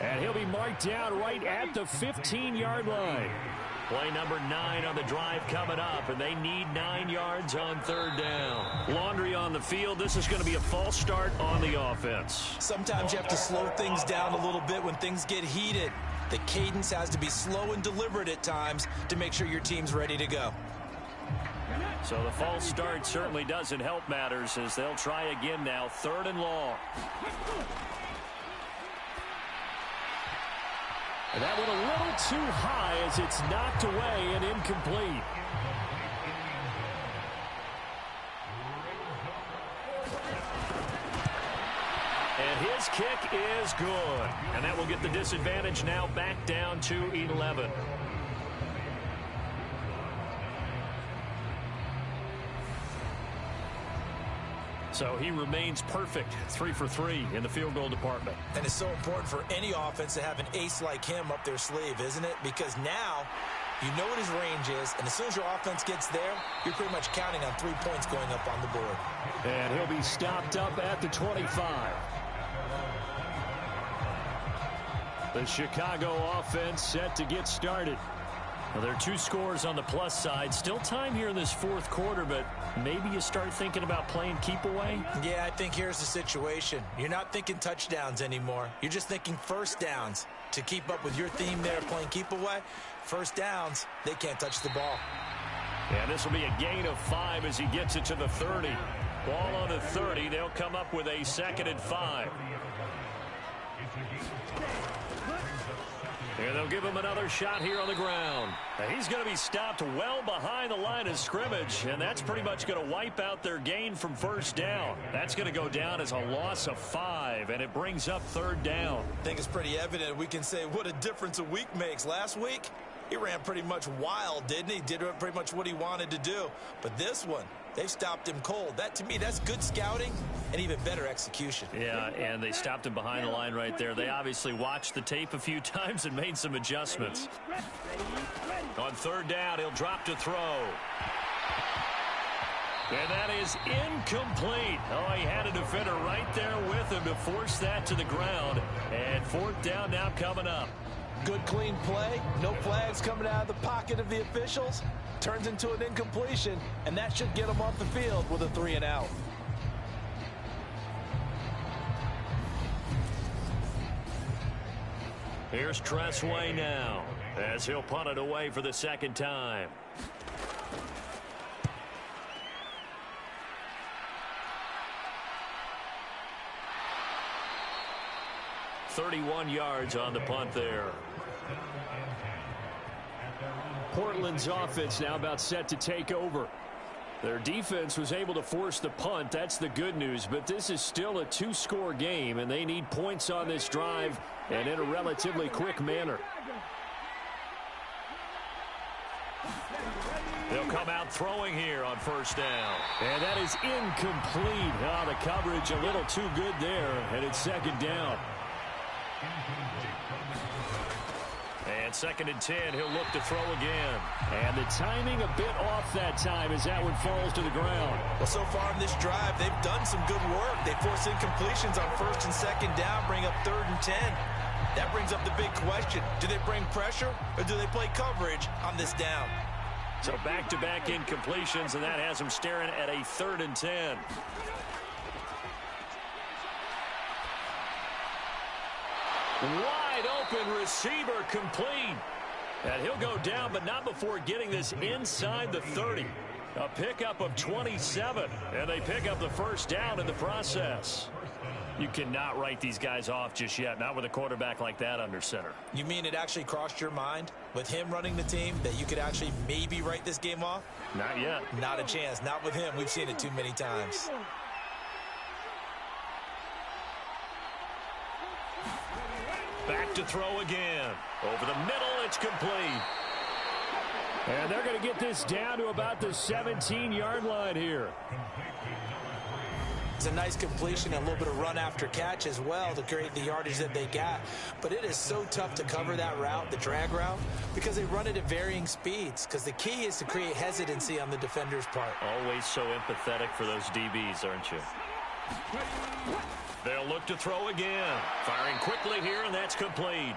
[SPEAKER 2] And he'll be marked down right at the 15-yard line. Play number 9 on the drive coming up, and they need 9 yards on third down. Laundry on the field. This is going to be a false start on the offense.
[SPEAKER 3] Sometimes you have to slow things down a little bit when things get heated. The cadence has to be slow and deliberate at times to make sure your team's ready to go.
[SPEAKER 2] So the false start certainly doesn't help matters as they'll try again now, 3rd and long. And that one a little too high as it's knocked away and incomplete. And his kick is good. And that will get the disadvantage now back down to 11. So he remains perfect, 3 for 3 in the field goal department.
[SPEAKER 3] And it's so important for any offense to have an ace like him up their sleeve, isn't it? Because now you know what his range is, and as soon as your offense gets there, you're pretty much counting on 3 points going up on the board.
[SPEAKER 2] And he'll be stopped up at the 25. The Chicago offense set to get started. Well, there are 2 scores on the plus side. Still time here in this fourth quarter, but maybe you start thinking about playing keep away?
[SPEAKER 3] Yeah, I think here's the situation. You're not thinking touchdowns anymore. You're just thinking first downs. To keep up with your theme there playing keep away, first downs, they can't touch the ball.
[SPEAKER 2] Yeah, this will be a gain of 5 as he gets it to the 30. Ball on the 30. They'll come up with a 2nd and 5. And they'll give him another shot here on the ground. Now he's going to be stopped well behind the line of scrimmage, and that's pretty much going to wipe out their gain from first down. That's going to go down as a loss of 5, and it brings up 3rd down.
[SPEAKER 3] I think it's pretty evident we can say what a difference a week makes. Last week, he ran pretty much wild, didn't he? Did pretty much what he wanted to do. But this one, they stopped him cold. That, to me, that's good scouting and even better execution.
[SPEAKER 2] Yeah, and they stopped him behind the line right there. They obviously watched the tape a few times and made some adjustments. On 3rd down, he'll drop to throw. And that is incomplete. Oh, he had a defender right there with him to force that to the ground. And 4th down now coming up.
[SPEAKER 3] Good, clean play. No flags coming out of the pocket of the officials. Turns into an incompletion, and that should get them off the field with a 3 and out.
[SPEAKER 2] Here's Tressway now as he'll punt it away for the 2nd time. .31 yards on the punt there. Portland's offense now about set to take over. Their defense was able to force the punt. That's the good news. But this is still a 2-score game, and they need points on this drive and in a relatively quick manner. They'll come out throwing here on 1st down. And that is incomplete. Oh, the coverage a little too good there, and it's 2nd down. And 2nd and 10, he'll look to throw again. And the timing a bit off that time as that one falls to the ground.
[SPEAKER 3] Well, so far in this drive, they've done some good work. They force incompletions on 1st and 2nd down, bring up 3rd and 10. That brings up the big question. Do they bring pressure or do they play coverage on this down?
[SPEAKER 2] So back-to-back incompletions, and that has them staring at a 3rd and 10. Wide open receiver complete. And he'll go down, but not before getting this inside the 30. A pickup of 27, and they pick up the 1st down in the process. You cannot write these guys off just yet, not with a quarterback like that under center.
[SPEAKER 3] You mean it actually crossed your mind with him running the team that you could actually maybe write this game off?
[SPEAKER 2] Not yet.
[SPEAKER 3] Not a chance. Not with him. We've seen it too many times.
[SPEAKER 2] Back to throw again. Over the middle, it's complete. And they're going to get this down to about the 17-yard line here.
[SPEAKER 3] It's a nice completion and a little bit of run after catch as well to create the yardage that they got. But it is so tough to cover that route, the drag route, because they run it at varying speeds. Because the key is to create hesitancy on the defender's part.
[SPEAKER 2] Always so empathetic for those DBs, aren't you? They'll look to throw again. Firing quickly here, and that's complete.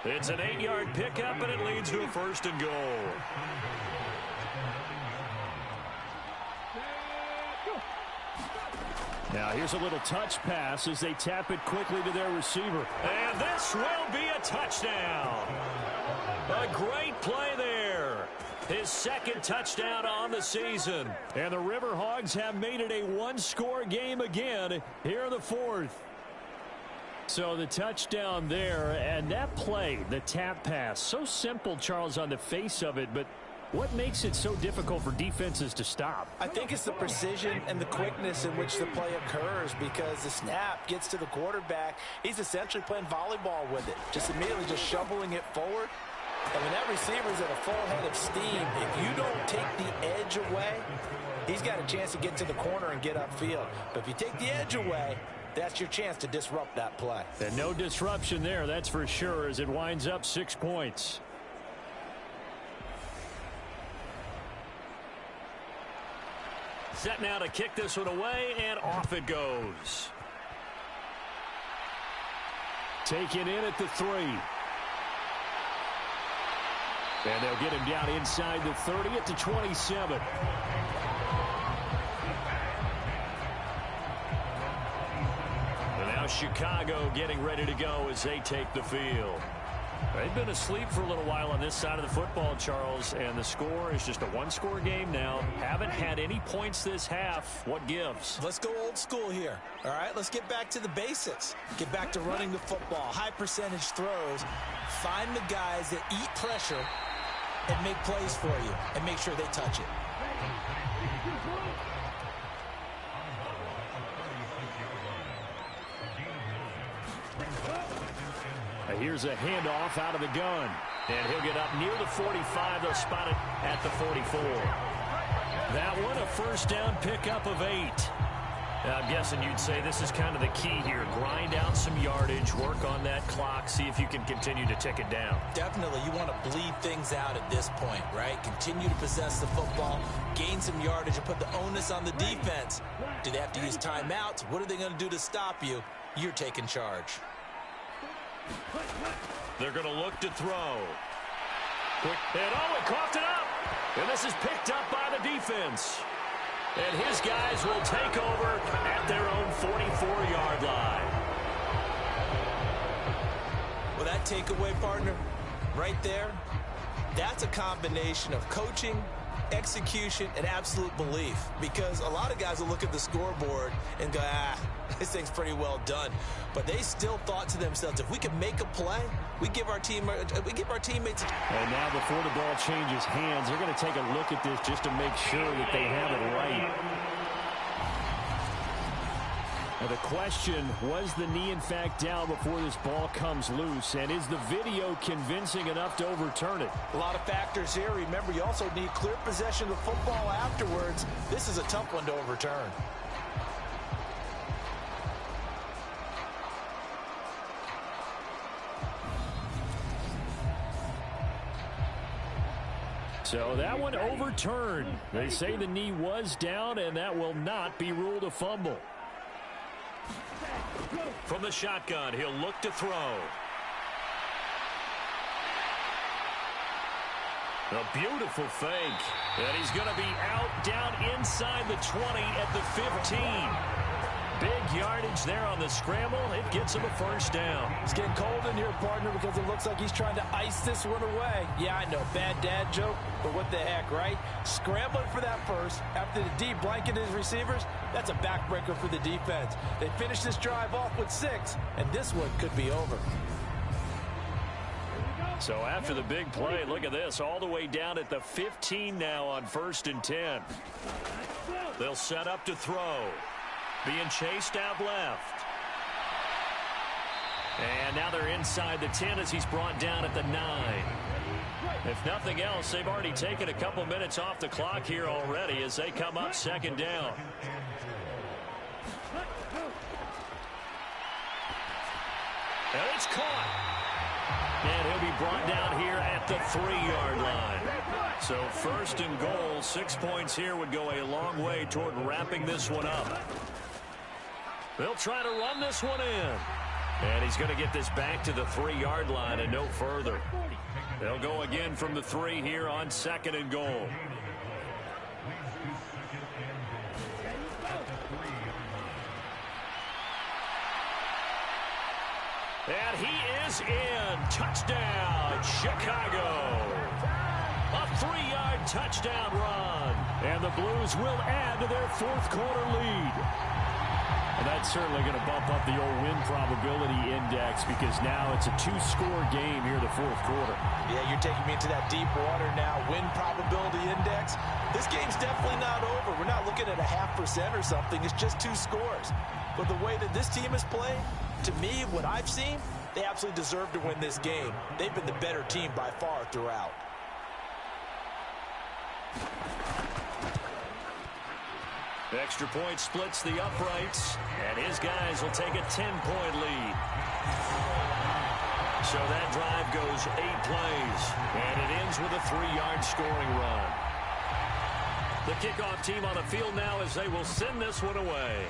[SPEAKER 2] It's an 8-yard pickup, and it leads to a 1st and goal. Now here's a little touch pass as they tap it quickly to their receiver. And this will be a touchdown. A great play there. His 2nd touchdown on the season. And the Riverhogs have made it a 1-score game again here in the 4th. So the touchdown there, and that play, the tap pass, so simple, Charles, on the face of it, but what makes it so difficult for defenses to stop?
[SPEAKER 3] I think it's the precision and the quickness in which the play occurs, because the snap gets to the quarterback. He's essentially playing volleyball with it, just immediately just shoveling it forward. And when that receiver's at a full head of steam, if you don't take the edge away, he's got a chance to get to the corner and get upfield. But if you take the edge away, that's your chance to disrupt that play.
[SPEAKER 2] And no disruption there, that's for sure, as it winds up 6 points.
[SPEAKER 1] Set now to kick this one away, and off it goes.
[SPEAKER 2] Taken in at the 3. And they'll get him down inside the 30 at the 27.
[SPEAKER 1] And now Chicago getting ready to go as they take the field.
[SPEAKER 2] They've been asleep for a little while on this side of the football, Charles, and the score is just a one-score game now. Haven't had any points this half. What gives?
[SPEAKER 3] Let's go old school here. All right, let's get back to the basics. Get back to running the football, high percentage throws. Find the guys that eat pressure and make plays for you and make sure they touch it.
[SPEAKER 2] Here's a handoff out of the gun.
[SPEAKER 1] And he'll get up near the 45. They'll spot it at the 44.
[SPEAKER 2] That one a first down pickup of 8.
[SPEAKER 1] I'm guessing you'd say this is kind of the key here. Grind out some yardage, work on that clock, see if you can continue to tick it down.
[SPEAKER 3] Definitely, you want to bleed things out at this point, right? Continue to possess the football, gain some yardage, and put the onus on the defense. Do they have to use timeouts? What are they going to do to stop you? You're taking charge.
[SPEAKER 1] They're going to look to throw. Quick, and he coughed it up. And this is picked up by the defense. And his guys will take over at their own 44-yard line.
[SPEAKER 3] Well, that takeaway, partner, right there, that's a combination of coaching, execution, and absolute belief. Because a lot of guys will look at the scoreboard and go, this thing's pretty well done. But they still thought to themselves, if we can make a play, we give our teammates.
[SPEAKER 2] And now before the ball changes hands, they're going to take a look at this just to make sure that they have it right. Now the question, was the knee in fact down before this ball comes loose? And is the video convincing enough to overturn it?
[SPEAKER 3] A lot of factors here. Remember, you also need clear possession of the football afterwards. This is a tough one to overturn.
[SPEAKER 2] So that one overturned. They say the knee was down, and that will not be ruled a fumble.
[SPEAKER 1] From the shotgun, he'll look to throw. A beautiful fake. And he's going to be out down inside the 20 at the 15. Big yardage there on the scramble. It gets him a first down.
[SPEAKER 3] It's getting cold in here, partner, because it looks like he's trying to ice this one away. Yeah, I know, bad dad joke, but what the heck, right? Scrambling for that first after the D blanketed his receivers. That's a backbreaker for the defense. They finish this drive off with 6, and this one could be over.
[SPEAKER 1] So after the big play, look at this, all the way down at the 15 now on 1st and 10. They'll set up to throw. Being chased out left. And now they're inside the 10 as he's brought down at the 9. If nothing else, they've already taken a couple minutes off the clock here already as they come up 2nd down. And it's caught. And he'll be brought down here at the 3-yard line. So 1st and goal, 6 points here would go a long way toward wrapping this one up. They'll try to run this one in. And he's going to get this back to the 3-yard line and no further. They'll go again from the 3 here on 2nd and goal. And he is in. Touchdown, Chicago. A 3-yard touchdown run.
[SPEAKER 2] And the Blues will add to their 4th quarter lead. And that's certainly going to bump up the old win probability index because now it's a 2-score game here in the 4th quarter.
[SPEAKER 3] Yeah, you're taking me into that deep water now. Win probability index. This game's definitely not over. We're not looking at a 0.5% or something. It's just 2 scores. But the way that this team is playing, to me, what I've seen, They absolutely deserve to win this game. They've been the better team by far throughout.
[SPEAKER 1] Extra point splits the uprights, and his guys will take a 10-point lead. So that drive goes 8 plays, and it ends with a 3-yard scoring run. The kickoff team on the field now as they will send this one away.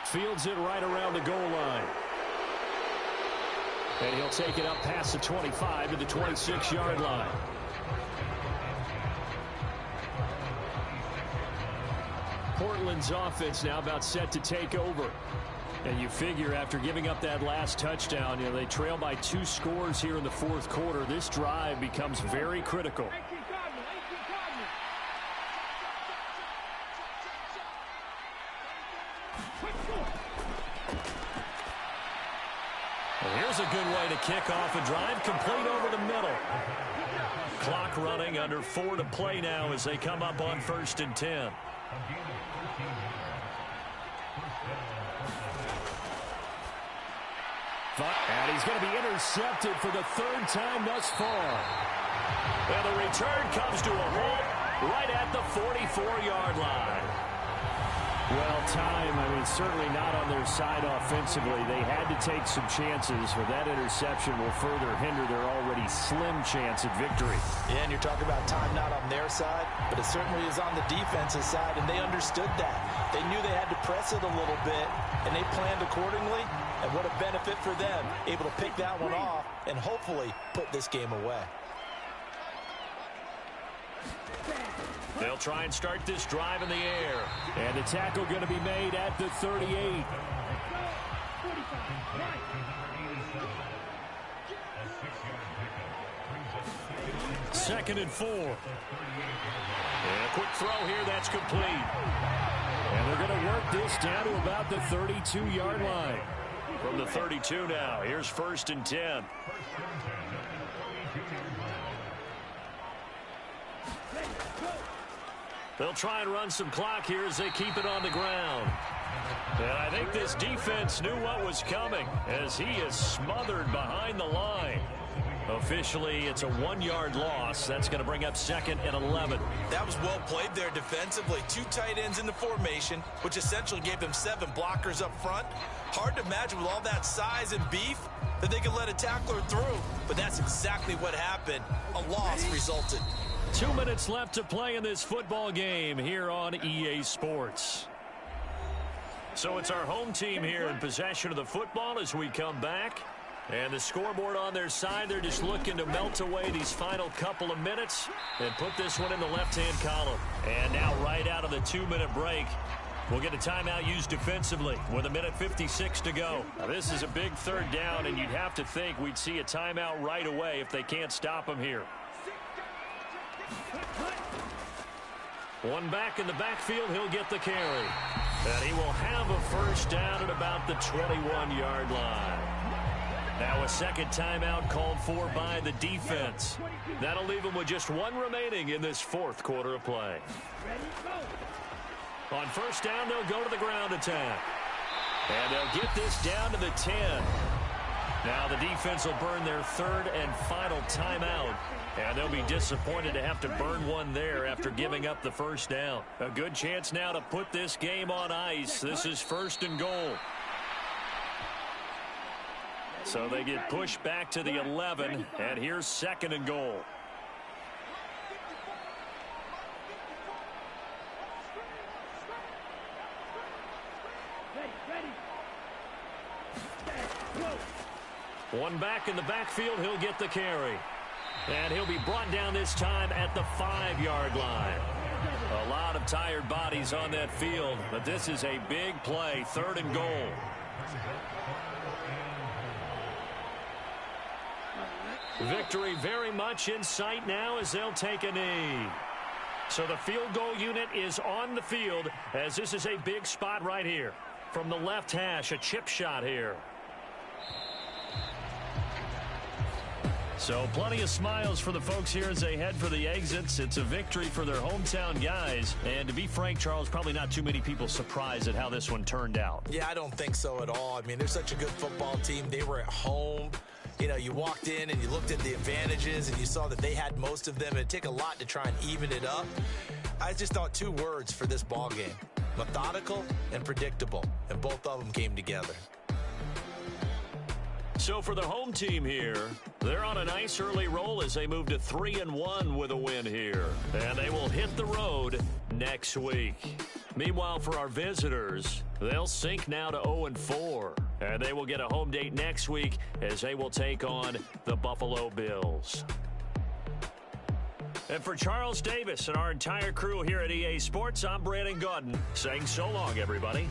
[SPEAKER 2] Fields it right around the goal line. And he'll take it up past the 25 to the 26-yard line. Portland's offense now about set to take over. And you figure after giving up that last touchdown, they trail by 2 scores here in the fourth quarter. This drive becomes very critical.
[SPEAKER 1] And here's a good way to kick off a drive, complete over the middle. Clock running, under 4 to play now as they come up on 1st and 10.
[SPEAKER 2] And he's going to be intercepted for the 3rd time thus far.
[SPEAKER 1] And the return comes to a halt right at the 44-yard line.
[SPEAKER 2] Well, time, certainly not on their side offensively. They had to take some chances, for that interception will further hinder their already slim chance at victory.
[SPEAKER 3] Yeah, and you're talking about time not on their side, but it certainly is on the defensive side, and they understood that. They knew they had to press it a little bit, and they planned accordingly, and what a benefit for them, able to pick that one off and hopefully put this game away.
[SPEAKER 1] They'll try and start this drive in the air.
[SPEAKER 2] And the tackle going to be made at the 38.
[SPEAKER 1] Second and 4. And a quick throw here, that's complete.
[SPEAKER 2] And they're going to work this down to about the 32-yard line.
[SPEAKER 1] From the 32 now, here's 1st and 10. They'll try and run some clock here as they keep it on the ground. And I think this defense knew what was coming as he is smothered behind the line. Officially, it's a 1-yard loss. That's going to bring up 2nd and 11.
[SPEAKER 3] That was well played there defensively. 2 tight ends in the formation, which essentially gave them 7 blockers up front. Hard to imagine with all that size and beef that they could let a tackler through. But that's exactly what happened. A loss resulted.
[SPEAKER 1] 2 minutes left to play in this football game here on EA Sports. So it's our home team here in possession of the football as we come back. And the scoreboard on their side, they're just looking to melt away these final couple of minutes and put this one in the left-hand column. And now right out of the 2-minute break, we'll get a timeout used defensively with 1:56 to go. Now, this is a big 3rd down, and you'd have to think we'd see a timeout right away if they can't stop them here. One back in the backfield, he'll get the carry. And he will have a 1st down at about the 21-yard line. Now a 2nd timeout called for by the defense. That'll leave them with just 1 remaining in this 4th quarter of play. On 1st down, they'll go to the ground attack. And they'll get this down to the 10. Now the defense will burn their 3rd and final timeout. And they'll be disappointed to have to burn one there after giving up the 1st down. A good chance now to put this game on ice. This is 1st and goal. So they get pushed back to the 11, and here's 2nd and goal. One back in the backfield, he'll get the carry. And he'll be brought down this time at the 5-yard line. A lot of tired bodies on that field, but this is a big play, 3rd and goal. Victory very much in sight now as they'll take a knee. So the field goal unit is on the field as this is a big spot right here. From the left hash, a chip shot here. So plenty of smiles for the folks here as they head for the exits. It's a victory for their hometown guys. And to be frank, Charles, probably not too many people surprised at how this one turned out.
[SPEAKER 3] Yeah, I don't think so at all. I mean, they're such a good football team. They were at home. You know, you walked in and you looked at the advantages and you saw that they had most of them. It'd take a lot to try and even it up. I just thought 2 words for this ball game: methodical and predictable. And both of them came together.
[SPEAKER 1] So for the home team here, they're on a nice early roll as they move to 3-1 with a win here. And they will hit the road next week. Meanwhile, for our visitors, they'll sink now to 0-4. And they will get a home date next week as they will take on the Buffalo Bills. And for Charles Davis and our entire crew here at EA Sports, I'm Brandon Gaudin saying so long, everybody.